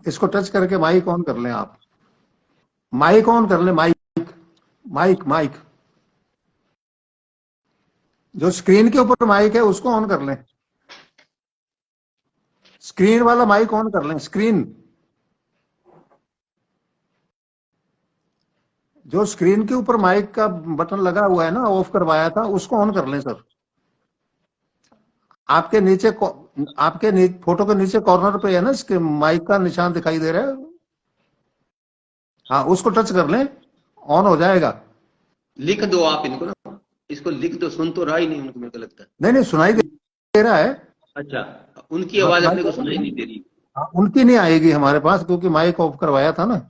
Speaker 1: इसको टच करके माइक ऑन कर लें। आप माइक ऑन कर लें, माइक, माइक, माइक, जो स्क्रीन के ऊपर माइक है उसको ऑन कर लें। स्क्रीन वाला माइक ऑन कर लें, स्क्रीन, जो स्क्रीन के ऊपर माइक का बटन लगा हुआ है ना, ऑफ करवाया था, उसको ऑन कर लें सर। आपके नीचे फोटो के नीचे कॉर्नर पे है ना, इसके माइक का निशान दिखाई दे रहा है। हाँ, उसको टच कर लें, ऑन हो जाएगा।
Speaker 3: लिख दो आप इनको ना, इसको लिख दो, सुन तो रहा ही नहीं उनको, मेरे को लगता है।
Speaker 1: नहीं नहीं, सुनाई दे रहा है।
Speaker 3: अच्छा, उनकी आवाज अपने को सुनाई नहीं दे रही।
Speaker 1: उनकी नहीं आएगी हमारे पास, क्योंकि माइक ऑफ करवाया था ना।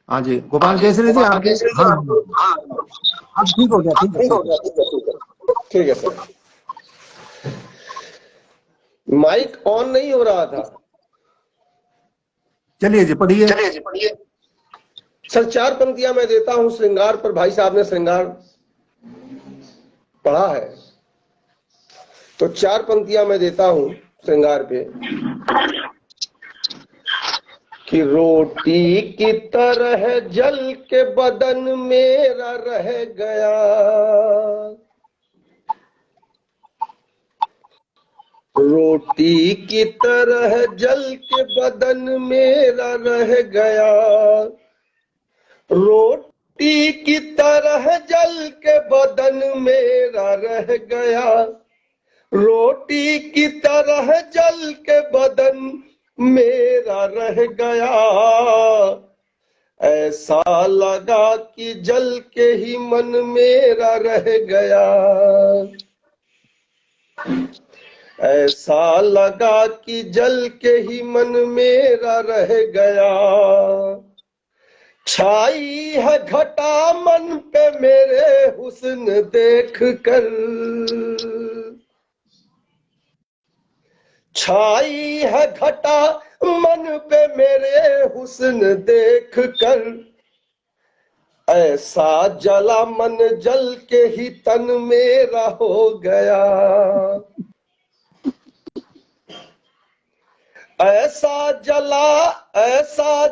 Speaker 1: हाँ जी, गोपाल केसरी जी, आप ठीक हो गया, ठीक हो गया,
Speaker 2: ठीक है सर। माइक ऑन नहीं हो रहा था।
Speaker 1: चलिए जी, पढ़िए।
Speaker 2: सर 4 पंक्तियां मैं देता हूं श्रृंगार पर। भाई साहब ने श्रृंगार पढ़ा है, तो 4 पंक्तियां मैं देता हूं श्रृंगार पे। कि रोटी की तरह जल के बदन मेरा रह गया, रोटी की तरह जल के बदन मेरा रह गया, रोटी की तरह जल के बदन मेरा रह गया, रोटी की तरह जल के बदन मेरा रह गया, ऐसा लगा कि जल के ही मन मेरा रह गया, ऐसा लगा कि जल के ही मन मेरा रह गया, छाई है घटा मन पे मेरे हुस्न देख कर, छाई है घटा मन पे मेरे हुस्न देख कर, ऐसा जला मन जल के ही तन मेरा हो गया, ऐसा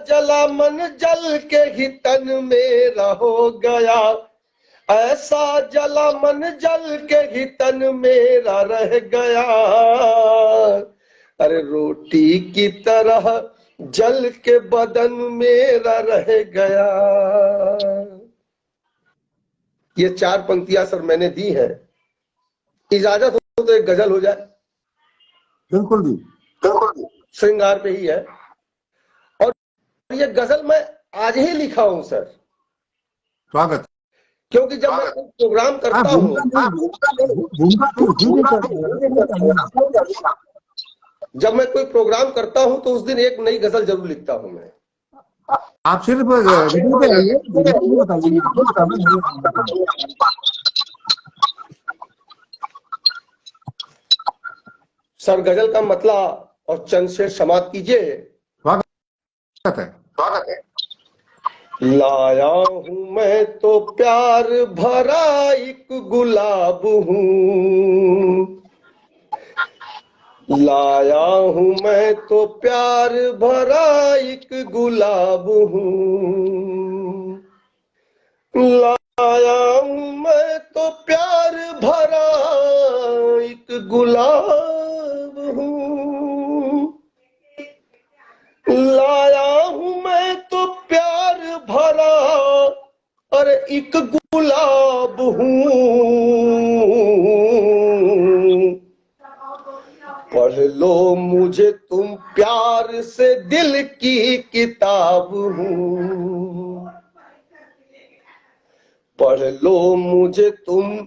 Speaker 2: जला मन जल के ही तन मेरा हो गया, ऐसा जला मन जल के ही तन मेरा रह गया, अरे रोटी की तरह जल के बदन मेरा रह गया। ये 4 पंक्तियां सर मैंने दी हैं, इजाजत हो तो एक गजल हो जाए।
Speaker 1: बिल्कुल भी।
Speaker 2: श्रृंगार पे ही है, और ये गजल मैं आज ही लिखा हूं सर,
Speaker 1: स्वागत।
Speaker 2: क्योंकि जब मैं प्रोग्राम करता हूं, जब मैं कोई प्रोग्राम करता हूं तो उस दिन एक नई गजल जरूर लिखता हूं मैं।
Speaker 1: आप सिर्फ वीडियो पे आइए, वीडियो बताइए।
Speaker 2: सर गजल का मतला और चंद शेर समाप्त कीजिए।
Speaker 1: स्वागत है।
Speaker 2: लाया हूं मैं तो प्यार भरा एक गुलाब हूं, लाया हूं मैं तो प्यार भरा एक गुलाब हूं, लाया हूं मैं तो प्यार भरा एक गुलाब हूं, लाया हूं मैं तो प्यार भरा और एक गुलाब हूं, पढ़ लो मुझे तुम प्यार से दिल की किताब हूं, पढ़ लो मुझे तुम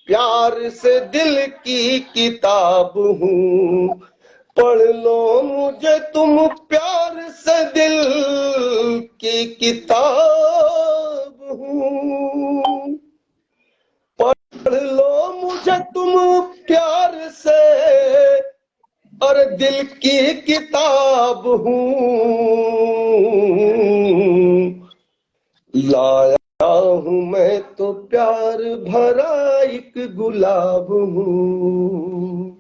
Speaker 2: प्यार से दिल की किताब हूं, पढ़ लो मुझे तुम प्यार से दिल की किताब हूं, पढ़ लो मुझे तुम प्यार से और दिल की किताब हूं, लाया हूं मैं तो प्यार भरा एक गुलाब हूं,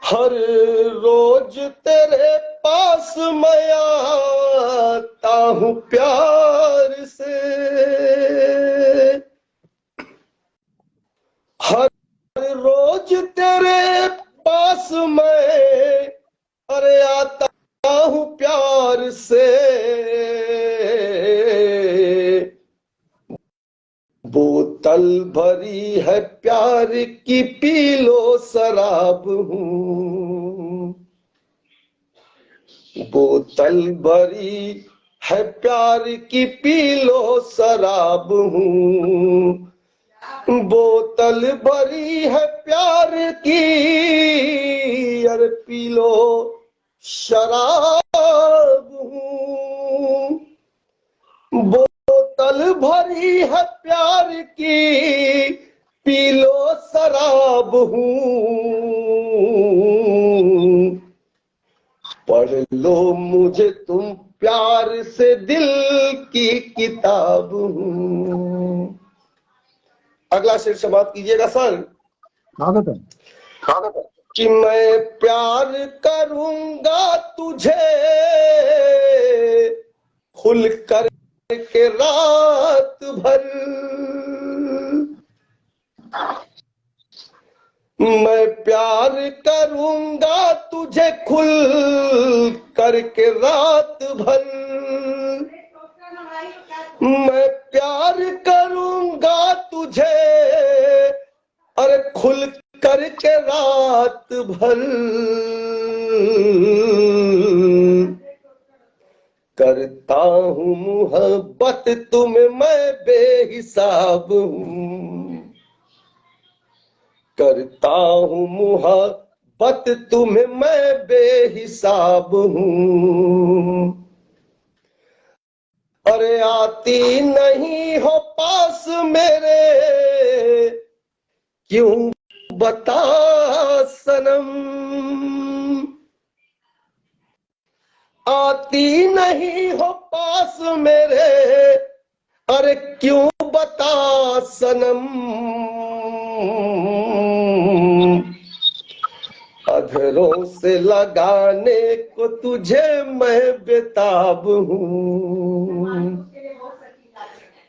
Speaker 2: हर रोज तेरे पास मैं आता हूं प्यार से, हर रोज तेरे पास मैं अरे आता हूं प्यार से, बोतल भरी है प्यार की पी लो शराब हूं, बोतल भरी है प्यार की पी लो शराब हूं, बोतल भरी है प्यार की अरे पी लो शराब हूं, बोतल भरी है प्यार की पी लो शराब हूं, पढ़ लो मुझे तुम प्यार से दिल की किताब हूं। अगला शेर समाप्त कीजिएगा सर।
Speaker 1: स्वागत है।
Speaker 2: कि मैं प्यार करूंगा तुझे खुल कर के रात भर, मैं प्यार करूंगा तुझे खुल करके रात भर, मैं प्यार करूंगा तुझे अरे खुल करके रात भर, करता हूँ मोहब्बत तुम्हें मैं बेहिसाब हूँ, करता हूँ मोहब्बत तुम्हें मैं बेहिसाब हूँ, अरे आती नहीं हो पास मेरे क्यों बता सनम, आती नहीं हो पास मेरे अरे क्यों बता सनम, अधरों से लगाने को तुझे मैं बेताब हूँ,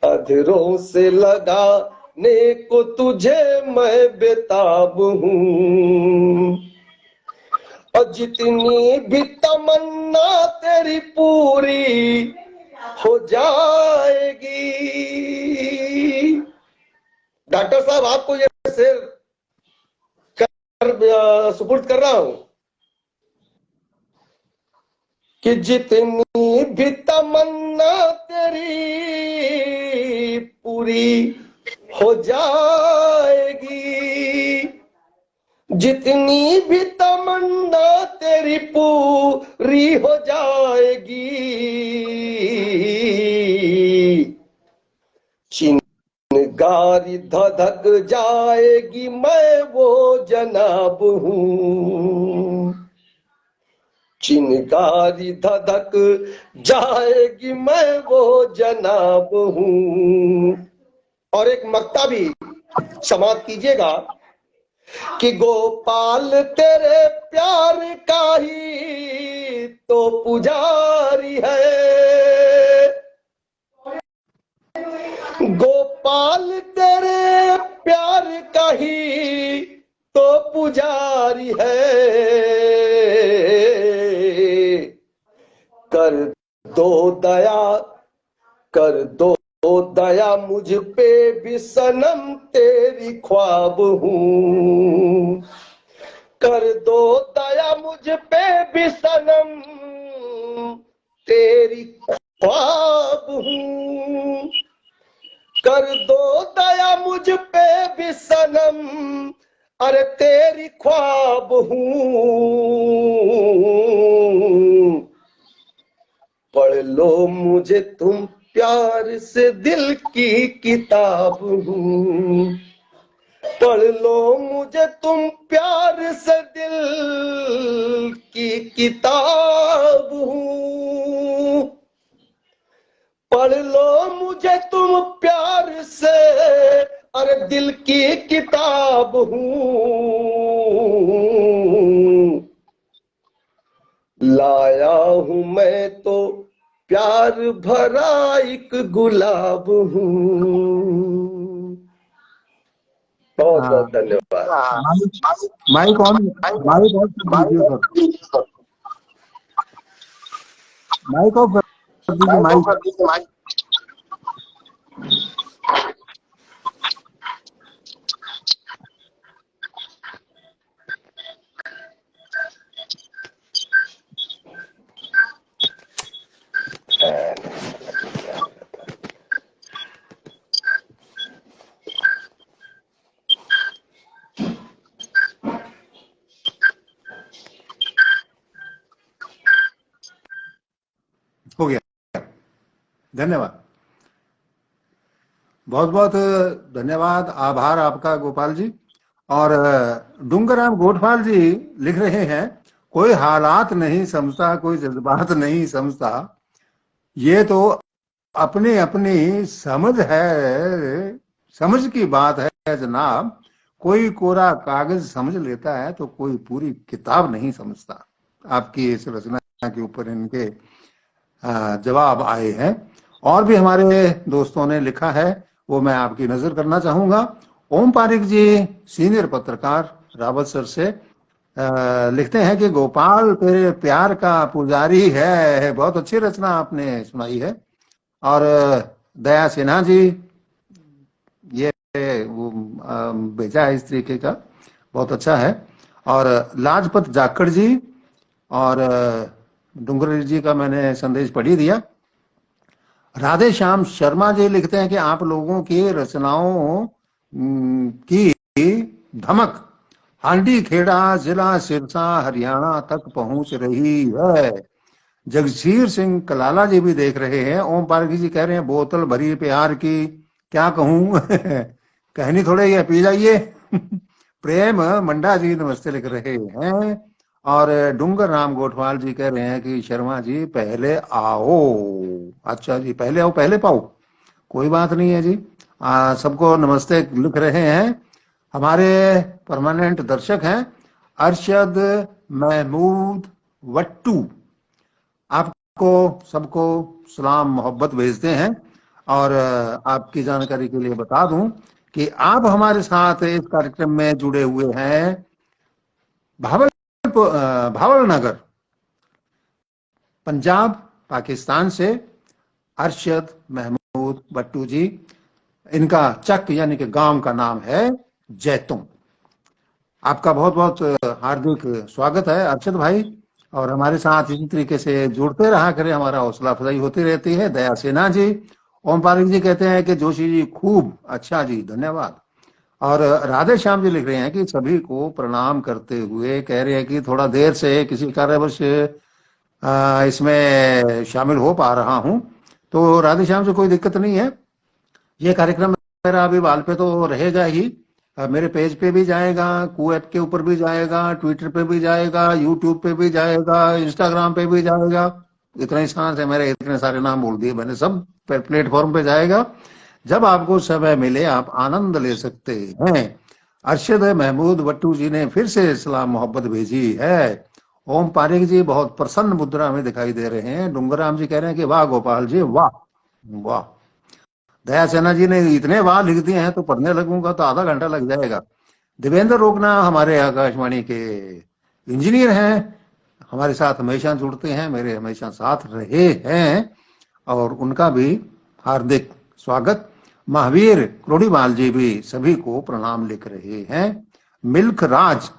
Speaker 2: अधरों से लगाने को तुझे मैं बेताब हूँ, और जितनी भी तमन्ना तेरी पूरी हो जाएगी। डॉक्टर साहब आपको ये शेर सुपुर्द कर रहा हूं कि जितनी भी तमन्ना तेरी पूरी हो जाएगी, जितनी भी तमन्ना तेरी पूरी हो जाएगी, चिंगारी धधक जाएगी मैं वो जनाब हूँ, चिंगारी धधक जाएगी मैं वो जनाब हूँ। और एक मक्ता भी समाप्त कीजिएगा कि गोपाल तेरे प्यार का ही तो पुजारी है, गोपाल तेरे प्यार का ही तो पुजारी है, कर दो दया, कर दो दया मुझ पे भी सनम तेरी ख्वाब हूँ, कर दो दया मुझ पे भी सनम तेरी ख्वाब हूँ, कर दो दया मुझ पे भी सनम अरे तेरी ख्वाब हूँ, पढ़ लो मुझे तुम प्यार से दिल की किताब हूँ, पढ़ लो मुझे तुम प्यार से दिल की किताब हूँ, पढ़ लो मुझे तुम प्यार से अरे दिल की किताब हूँ, लाया हूँ मैं तो प्यार भरा एक गुलाब हूँ। बहुत बहुत धन्यवाद।
Speaker 1: माइक ऑन, माइक ऑफ कर दीजिए सर, माइक ऑफ कर दीजिए, माइक। हो गया, धन्यवाद, बहुत बहुत धन्यवाद, आभार आपका गोपाल जी। और डूंगरराम गोठवाल जी लिख रहे हैं, कोई हालात नहीं समझता, कोई जज्बात नहीं समझता, ये तो अपनी अपनी समझ है, समझ की बात है जनाब, कोई कोरा कागज समझ लेता है तो कोई पूरी किताब नहीं समझता। आपकी इस रचना के ऊपर इनके जवाब आए हैं। और भी हमारे दोस्तों ने लिखा है, वो मैं आपकी नजर करना चाहूंगा। ओम पारिक जी सीनियर पत्रकार रावतसर से लिखते हैं कि गोपाल तेरे प्यार का पुजारी है, बहुत अच्छी रचना आपने सुनाई है। और दया सिन्हा जी, ये वो भेजा है इस तरीके का, बहुत अच्छा है। और लाजपत जाखड़ जी और डूंगरी जी का मैंने संदेश पढ़ ही दिया। राधे श्याम शर्मा जी लिखते हैं कि आप लोगों की रचनाओं की धमक हांडी खेड़ा जिला सिरसा हरियाणा तक पहुंच रही है। जगसीर सिंह कलाला जी भी देख रहे हैं। ओम पारगी जी कह रहे हैं बोतल भरी प्यार की, क्या कहूं कहनी थोड़े ये पी जाइए प्रेम मंडा जी नमस्ते लिख रहे हैं। और डूंगर राम गोठवाल जी कह रहे हैं कि शर्मा जी पहले आओ। अच्छा जी, पहले आओ पहले पाओ, कोई बात नहीं है जी। सबको नमस्ते लिख रहे हैं। हमारे परमानेंट दर्शक हैं अरशद महमूद वट्टू आपको सबको सलाम मोहब्बत भेजते हैं। और आपकी जानकारी के लिए बता दूं कि आप हमारे साथ इस कार्यक्रम में जुड़े हुए हैं भावलनगर पंजाब पाकिस्तान से अरशद महमूद भट्टू जी। इनका चक यानी कि गांव का नाम है जैतून। आपका बहुत बहुत हार्दिक स्वागत है अरशद भाई, और हमारे साथ इसी तरीके से जुड़ते रहा करें, हमारा हौसला अफजाई होती रहती है। दया सिन्हा जी, ओम पारिक जी कहते हैं कि जोशी जी खूब अच्छा जी, धन्यवाद। और राधे श्याम जी लिख रहे हैं कि सभी को प्रणाम करते हुए कह रहे हैं कि थोड़ा देर से किसी कारणवश इसमें शामिल हो पा रहा हूं, तो राधे श्याम से कोई दिक्कत नहीं है। ये कार्यक्रम मेरा अभी वाल पे तो रहेगा ही, मेरे पेज पे भी जाएगा, कू ऐप के ऊपर भी जाएगा, ट्विटर पे भी जाएगा, यूट्यूब पे भी जाएगा, इंस्टाग्राम पे भी जाएगा। इतना ही सांस है मेरे, इतने सारे नाम बोल दिए मैंने, सब प्लेटफॉर्म पे जाएगा। जब आपको समय मिले आप आनंद ले सकते हैं। अरशद महमूद भट्टू जी ने फिर से सलाम मोहब्बत भेजी है। ओम पारिक जी बहुत प्रसन्न मुद्रा में दिखाई दे रहे हैं। डूंगराम जी कह रहे हैं कि वाह गोपाल जी वाह वाह। दया सेना जी ने इतने वाह लिख दिए हैं तो पढ़ने लगूंगा तो आधा घंटा लग जाएगा। देवेंद्र रोकना हमारे आकाशवाणी के इंजीनियर हैं, हमारे साथ हमेशा जुड़ते हैं, मेरे हमेशा साथ रहे हैं, और उनका भी हार्दिक स्वागत। महावीर क्रोड़ीवाल जी भी सभी को प्रणाम लिख रहे हैं। मिल्क राज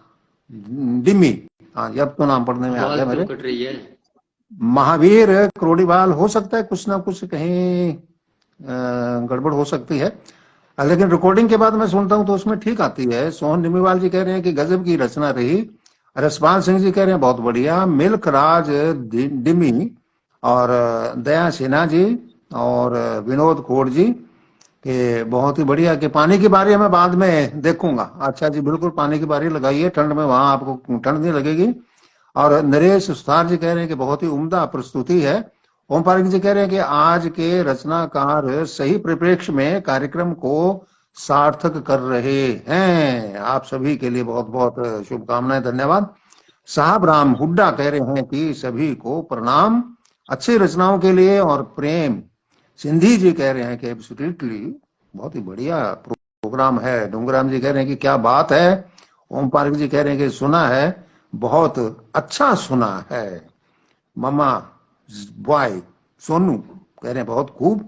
Speaker 1: डिमी, हाँ अब तो नाम पढ़ने में आ गया मेरे।
Speaker 3: कट रही है।
Speaker 1: महावीर क्रोड़ीवाल, हो सकता है कुछ ना कुछ कहीं गड़बड़ हो सकती है, लेकिन रिकॉर्डिंग के बाद मैं सुनता हूं तो उसमें ठीक आती है। सोहन निमीवाल जी कह रहे हैं कि गजब की रचना रही। रसपाल सिंह जी कह रहे हैं बहुत बढ़िया। मिल्क राज डिमी और दया सिन्हा जी और विनोद खोड़ जी कि बहुत ही बढ़िया, कि पानी की बारी मैं बाद में देखूंगा। अच्छा जी, बिल्कुल पानी की बारी लगाइए, ठंड में वहां आपको ठंड नहीं लगेगी। और नरेश सुस्तार जी कह रहे हैं कि बहुत ही उम्दा प्रस्तुति है। ओम पारिक जी कह रहे हैं कि आज के रचनाकार सही परिप्रेक्ष्य में कार्यक्रम को सार्थक कर रहे हैं। आप सभी के लिए बहुत बहुत शुभकामनाएं, धन्यवाद। साहब राम हुड्डा कह रहे हैं कि सभी को प्रणाम अच्छी रचनाओं के लिए और प्रेम। सिंधी जी कह रहे हैं कि एब्सोल्युटली बहुत ही बढ़िया प्रोग्राम है। डूंगराम जी कह रहे हैं कि क्या बात है। ओम पारिक जी कह रहे हैं कि सुना है, बहुत अच्छा सुना है। मामा बॉय सोनू कह रहे हैं बहुत खूब।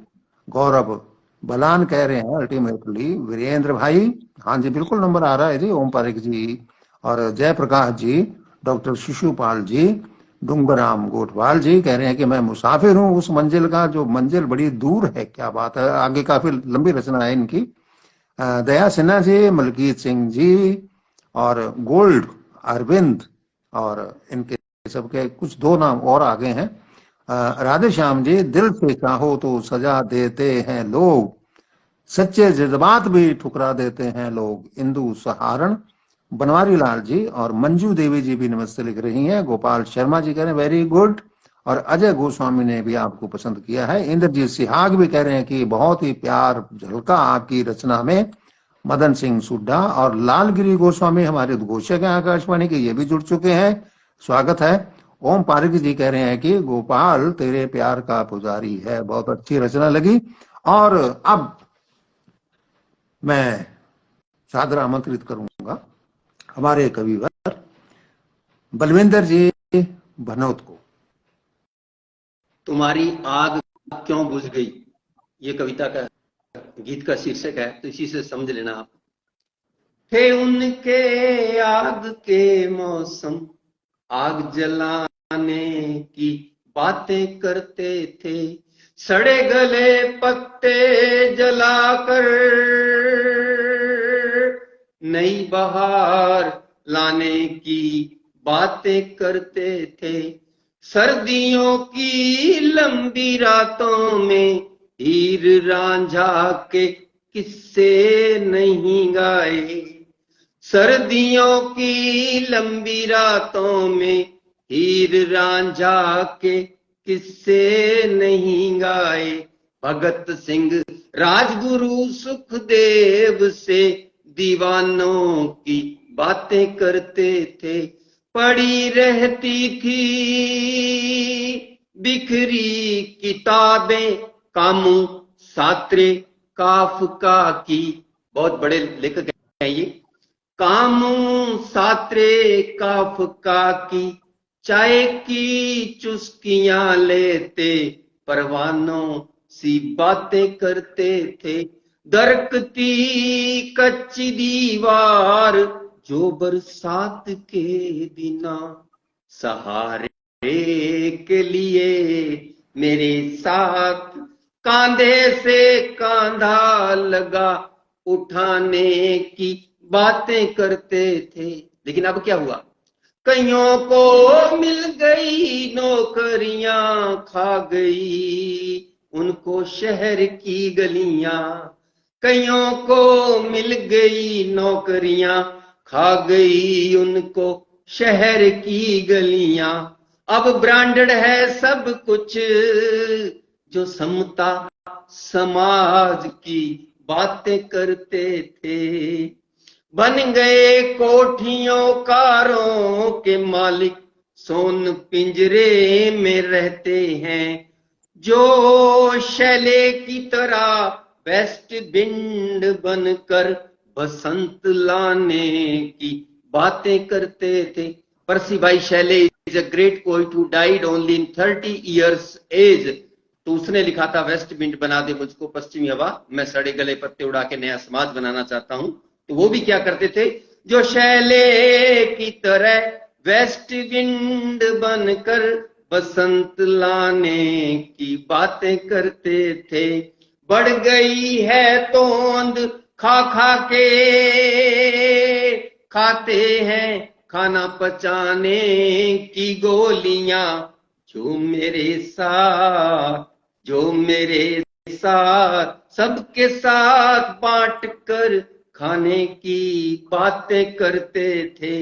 Speaker 1: गौरव बलान कह रहे हैं अल्टीमेटली। वीरेंद्र भाई, हाँ जी बिल्कुल नंबर आ रहा है जी। ओम पारिक जी और जयप्रकाश जी, डॉक्टर शिशुपाल जी, डूंगराम गोठवाल जी कह रहे हैं कि मैं मुसाफिर हूं उस मंजिल का जो मंजिल बड़ी दूर है। क्या बात है, आगे काफी लंबी रचना है इनकी। दया सिन्हा जी, मलकीत सिंह जी और गोल्ड अरविंद, और इनके सबके कुछ दो नाम और आगे हैं। राधे श्याम जी, दिल से चाहो तो सजा देते हैं लोग, सच्चे जज्बात भी ठुकरा देते हैं लोग। इंदु सहारण, बनवारी लाल जी और मंजू देवी जी भी नमस्ते लिख रही हैं। गोपाल शर्मा जी कह रहे हैं वेरी गुड, और अजय गोस्वामी ने भी आपको पसंद किया है। इंद्रजीत सिहाग भी कह रहे हैं कि बहुत ही प्यार झलका आपकी रचना में। मदन सिंह सुड्ढा और लालगिरी गोस्वामी हमारे उद्घोषक हैं आकाशवाणी के, ये भी जुड़ चुके हैं, स्वागत है। ओम पारिक जी कह रहे हैं कि गोपाल तेरे प्यार का पुजारी है, बहुत अच्छी रचना लगी। और अब मैं सादर आमंत्रित करूंगा हमारे कविवर बलविंदर जी भनोत को।
Speaker 3: तुम्हारी आग क्यों बुझ गई, ये कविता का गीत का शीर्षक है, तो इसी से समझ लेना आप। थे उनके आग के मौसम, आग जलाने की बातें करते थे, सड़े गले पत्ते जलाकर नई बहार लाने की बातें करते थे। सर्दियों की लंबी रातों में हीर रांझा के किस्से नहीं गाए। सर्दियों की लंबी रातों में हीर रांझा के किस्से नहीं गाए। भगत सिंह राजगुरु सुखदेव से दीवानों की बातें करते थे। पड़ी रहती थी बिखरी किताबें कामू सात्रे काफका की। बहुत बड़े लेखक हैं ये। कामू सात्रे काफका की चाय की चुस्कियां लेते परवानों सी बातें करते थे। दरकती कच्ची दीवार जो बरसात के बिना सहारे के लिए मेरे साथ कांधे से कांधा लगा उठाने की बातें करते थे। लेकिन अब क्या हुआ? कईयों को मिल गई नौकरियां, खा गई उनको शहर की गलियां। कईयों को मिल गई नौकरियां, खा गई उनको शहर की गलियां। अब ब्रांडेड है सब कुछ, जो समता समाज की बातें करते थे। बन गए कोठियों कारों के मालिक, सोन पिंजरे में रहते हैं। जो शैले की तरह वेस्ट विंड बनकर बसंत लाने की बातें करते थे। पर्सी भाई Shelley is a great poet who died only in 30 years age. तो उसने लिखा था वेस्ट विंड बना दे मुझको पश्चिमी हवा, मैं सड़े गले पत्ते उड़ा के नया समाज बनाना चाहता हूं। तो वो भी क्या करते थे? जो शैले की तरह वेस्ट विंड बनकर बसंत लाने की बातें करते थे। बढ़ गई है तोंद खा खा के, खाते हैं खाना पचाने की गोलियां। जो मेरे साथ सबके साथ बांट कर खाने की बातें करते थे।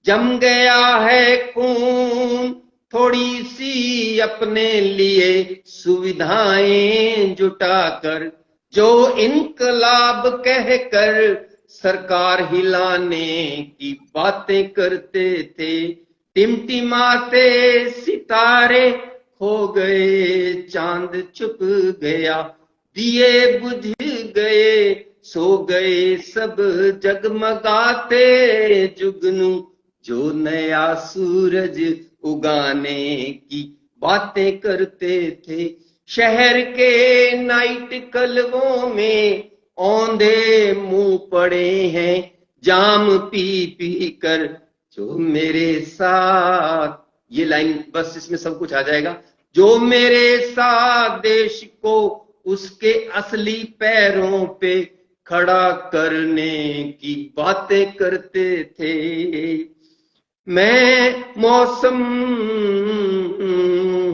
Speaker 3: जम गया है खून थोड़ी सी अपने लिए सुविधाएं जुटाकर, जो इनकलाब कहकर सरकार हिलाने की बातें करते थे। टिमटिमाते सितारे खो गए, चांद छुप गया, दिए बुझ गए, सो गए सब जगमगाते जुगनू, जो नया सूरज उगाने की बातें करते थे। शहर के नाइट क्लबों में औंधे मुंह पड़े हैं, जाम पी पी कर जो मेरे साथ। ये लाइन बस, इसमें सब कुछ आ जाएगा। जो मेरे साथ देश को उसके असली पैरों पे खड़ा करने की बातें करते थे। मैं मौसम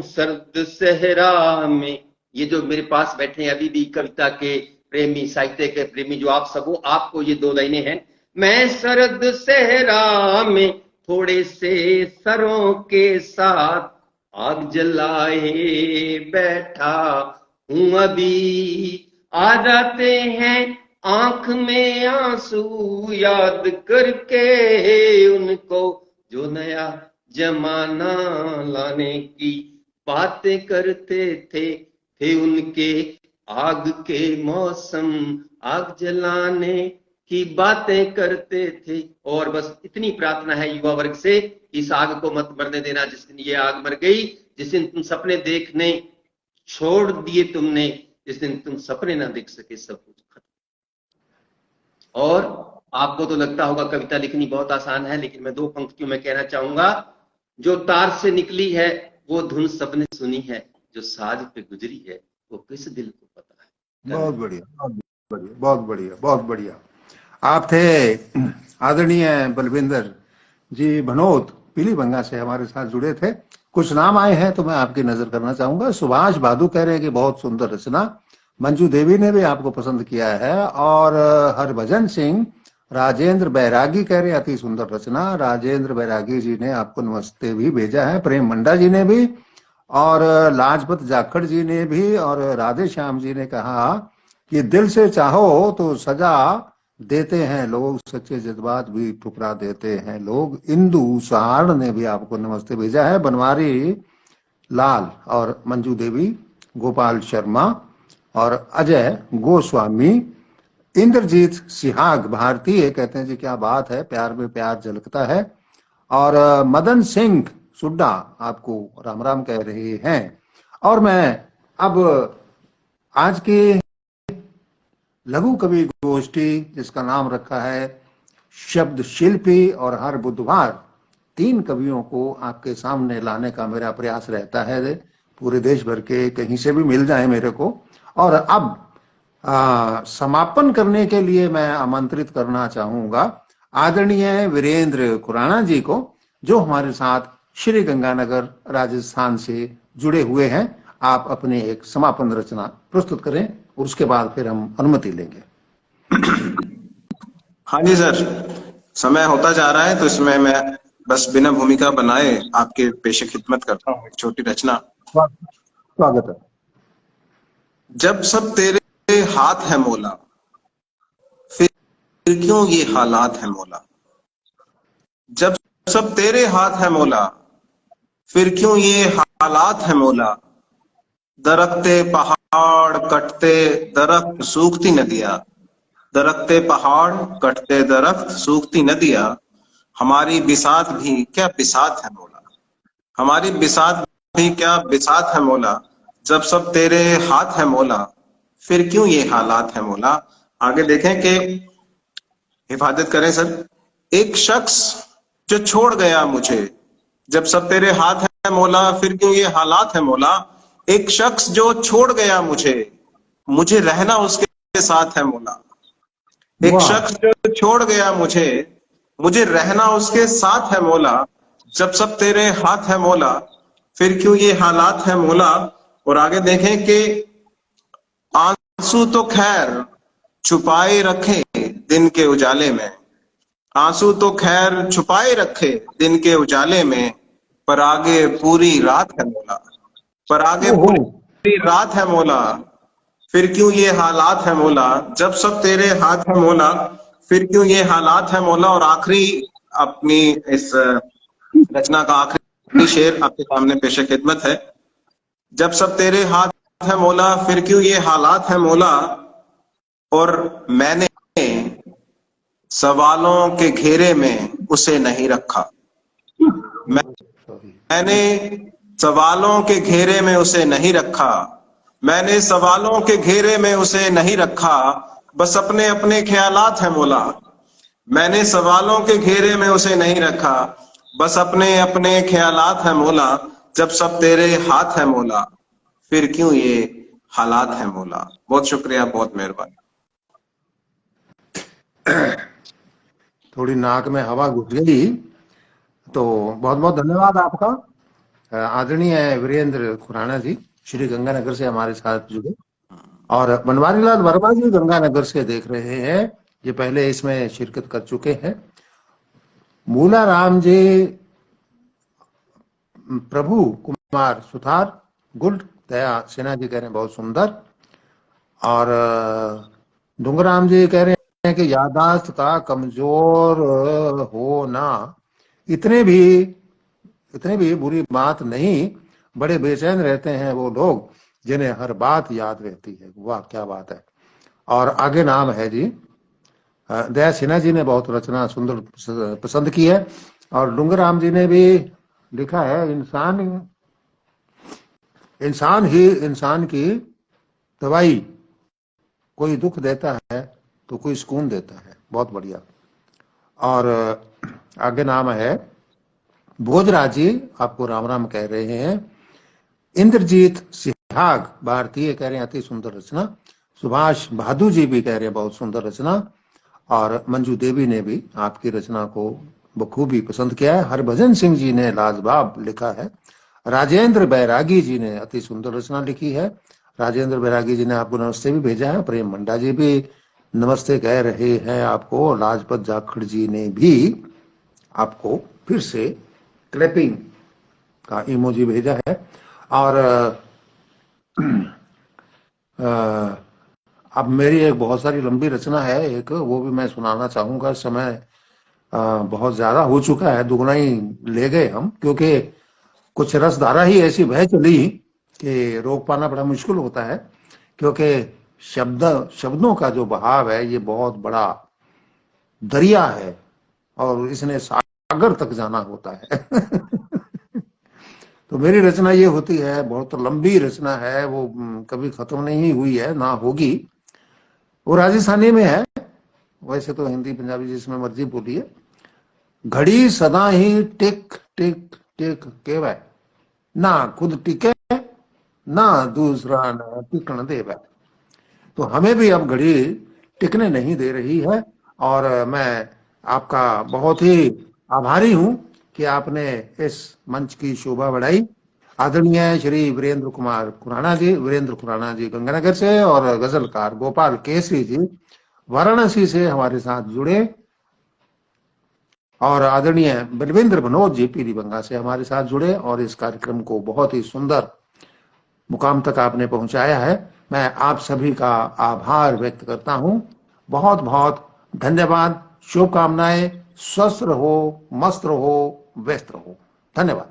Speaker 3: सर्द सहरा में, ये जो मेरे पास बैठे हैं अभी भी कविता के प्रेमी, साहित्य के प्रेमी जो आप सब हो, आपको ये दो लाइनें हैं। मैं सरद सहरा में थोड़े से सरों के साथ आग जलाए बैठा हूं अभी। आ जाते हैं आंख में आंसू याद करके उनको, जो नया जमाना लाने की बातें करते थे उनके आग के मौसम, आग जलाने की बातें करते थे। और बस इतनी प्रार्थना है युवा वर्ग से, इस आग को मत मरने देना। जिस दिन ये आग मर गई, जिस दिन तुम सपने देखने छोड़ दिए तुमने, जिस दिन तुम सपने ना देख सके, सब कुछ खत्म। और आपको तो लगता होगा कविता लिखनी बहुत आसान है, लेकिन मैं दो पंक्तियों में कहना चाहूंगा। जो तार से निकली है वो धुन सबने सुनी है, जो साज पे गुजरी है वो किस दिल को पता है।
Speaker 1: बहुत बढ़िया, बहुत बढ़िया, बहुत बढ़िया, बहुत बढ़िया। आप थे आदरणीय बलविंदर जी भनोत, पीलीभंगा से हमारे साथ जुड़े थे। कुछ नाम आए हैं तो मैं आपकी नजर करना चाहूंगा। सुभाष भादु कह रहे हैं कि बहुत सुंदर रचना। मंजू देवी ने भी आपको पसंद किया है। और हरभजन सिंह, राजेंद्र बैरागी कह रहे हैं अति सुंदर रचना। राजेंद्र बैरागी जी ने आपको नमस्ते भी भेजा है। प्रेम मंडा जी ने भी, और लाजपत जाखड़ जी ने भी, और राधे श्याम जी ने कहा कि दिल से चाहो तो सजा देते हैं लोग, सच्चे जज्बात भी ठुकरा देते हैं लोग। इंदु सहारण ने भी आपको नमस्ते भेजा है। बनवारी लाल और मंजू देवी, गोपाल शर्मा और अजय गोस्वामी, इंद्रजीत सिहाग भारतीय कहते हैं जी क्या बात है, प्यार में प्यार झलकता है। और मदन सिंह सुड्डा आपको राम राम कह रहे हैं। और मैं अब आज की लघु कवि गोष्ठी जिसका नाम रखा है शब्द शिल्पी, और हर बुधवार 3 कवियों को आपके सामने लाने का मेरा प्रयास रहता है। पूरे देश भर के कहीं से भी मिल जाए मेरे को। और अब समापन करने के लिए मैं आमंत्रित करना चाहूंगा आदरणीय वीरेंद्र खुराना जी को, जो हमारे साथ श्री गंगानगर राजस्थान से जुड़े हुए हैं। आप अपनी एक समापन रचना प्रस्तुत करें और उसके बाद फिर हम अनुमति लेंगे।
Speaker 4: हाँ जी सर, समय होता जा रहा है तो इसमें मैं बस बिना भूमिका बनाए आपके पेशे खिदमत करता हूँ एक छोटी रचना।
Speaker 1: स्वागत है।
Speaker 4: जब सब तेरे हाथ है मौला, फिर क्यों ये हालात है मौला। जब सब तेरे हाथ है मौला, फिर क्यों ये हालात है मौला। दरकते पहाड़ कटते दरख्त सूखती नदियां, दरकते पहाड़ कटते दरख्त सूखती नदियां। हमारी बिसात भी क्या बिसात है मौला, हमारी बिसात भी क्या बिसात है मौला। जब सब तेरे हाथ है मौला, फिर क्यों ये हालात है मौला। आगे देखें कि हिफाजत करें सर। एक शख्स जो छोड़ गया मुझे, जब सब तेरे हाथ है मौला, फिर क्यों ये हालात है मौला। एक शख्स जो छोड़ गया मुझे, मुझे रहना उसके साथ है मौला। एक शख्स जो छोड़ गया मुझे, मुझे रहना उसके साथ है मौला। जब सब तेरे हाथ है मौला, फिर क्यों ये हालात है मौला। और आगे देखें कि आंसू तो खैर छुपाए रखे दिन के उजाले में, आंसू तो खैर छुपाए रखे दिन के उजाले में। पर आगे पूरी रात है मौला, पर आगे पूरी रात है मौला। फिर क्यों ये हालात है मौला। जब सब तेरे हाथ है मौला, फिर क्यों ये हालात है मौला। और आखिरी अपनी इस रचना का आखिरी शेर आपके सामने पेशे खिदमत है। जब सब तेरे हाथ है मौला, फिर क्यों ये हालात है मौला। और मैंने सवालों के घेरे में उसे नहीं रखा, मैंने सवालों के घेरे में उसे नहीं रखा, मैंने सवालों के घेरे में उसे नहीं रखा। बस अपने अपने ख्यालात है मौला, मैंने सवालों के घेरे में उसे नहीं रखा। बस अपने अपने ख्यालात है मौला। जब सब तेरे हाथ है मौला, फिर क्यों ये हालात है मौला। बहुत शुक्रिया, बहुत मेहरबानी।
Speaker 1: थोड़ी नाक में हवा घुस गई, तो बहुत बहुत धन्यवाद आपका आदरणीय वीरेंद्र खुराना जी, श्री गंगानगर से हमारे साथ जुड़े। और बनवारी लाल वर्मा जी गंगानगर से देख रहे हैं, ये पहले इसमें शिरकत कर चुके हैं। मूला राम जी, प्रभु कुमार सुथार, गुड दया सिन्हा जी कह रहे हैं बहुत सुंदर। और डुंगराम जी कह रहे हैं कि यादाश्त का कमजोर होना इतने भी बुरी बात नहीं, बड़े बेचैन रहते हैं वो लोग जिन्हें हर बात याद रहती है। वाह क्या बात है। और आगे नाम है जी दया सिन्हा जी ने बहुत रचना सुंदर पसंद की है। और डुंगराम जी ने भी लिखा है इंसान ही इंसान की दवाई, कोई दुख देता है तो कोई सुकून देता है। बहुत बढ़िया। और आगे नाम है भोजराज जी, आपको राम राम कह रहे हैं। इंद्रजीत सिहाग भारतीय कह रहे हैं अति सुंदर रचना। सुभाष भादु जी भी कह रहे हैं बहुत सुंदर रचना। और मंजू देवी ने भी आपकी रचना को बखूबी पसंद किया है। हरभजन सिंह जी ने लाजवाब लिखा है। राजेंद्र बैरागी जी ने अति सुंदर रचना लिखी है। राजेंद्र बैरागी जी ने आपको नमस्ते भी भेजा है। प्रेम मंडा जी भी नमस्ते कह रहे हैं आपको। लाजपत जाखड़ जी ने भी आपको फिर से क्लैपिंग का इमोजी भेजा है। और अब मेरी एक बहुत सारी लंबी रचना है, एक वो भी मैं सुनाना चाहूंगा। समय बहुत ज्यादा हो चुका है, दुगना ही ले गए हम, क्योंकि कुछ रसधारा ही ऐसी बह चली कि रोक पाना बड़ा मुश्किल होता है, क्योंकि शब्दों का जो बहाव है ये बहुत बड़ा दरिया है और इसने सागर तक जाना होता है। तो मेरी रचना ये होती है, बहुत लंबी रचना है, वो कभी खत्म नहीं हुई है, ना होगी। वो राजस्थानी में है, वैसे तो हिंदी पंजाबी जिसमें मर्जी बोलिए। घड़ी सदा ही टिक टिक टिक केवै, ना खुद टिके ना दूसरा न टिकन देवै। तो हमें भी अब घड़ी टिकने नहीं दे रही है, और मैं आपका बहुत ही आभारी हूं कि आपने इस मंच की शोभा बढ़ाई। आदरणीय श्री वीरेंद्र खुराना जी गंगानगर से, और गजलकार गोपाल केसरी जी वाराणसी से हमारे साथ जुड़े, और आदरणीय बलविंद्र मनोज जी पीलीबंगा से हमारे साथ जुड़े, और इस कार्यक्रम को बहुत ही सुंदर मुकाम तक आपने पहुंचाया है। मैं आप सभी का आभार व्यक्त करता हूं। बहुत बहुत धन्यवाद, शुभकामनाएं। स्वस्थ रहो, मस्त रहो, व्यस्त रहो। धन्यवाद।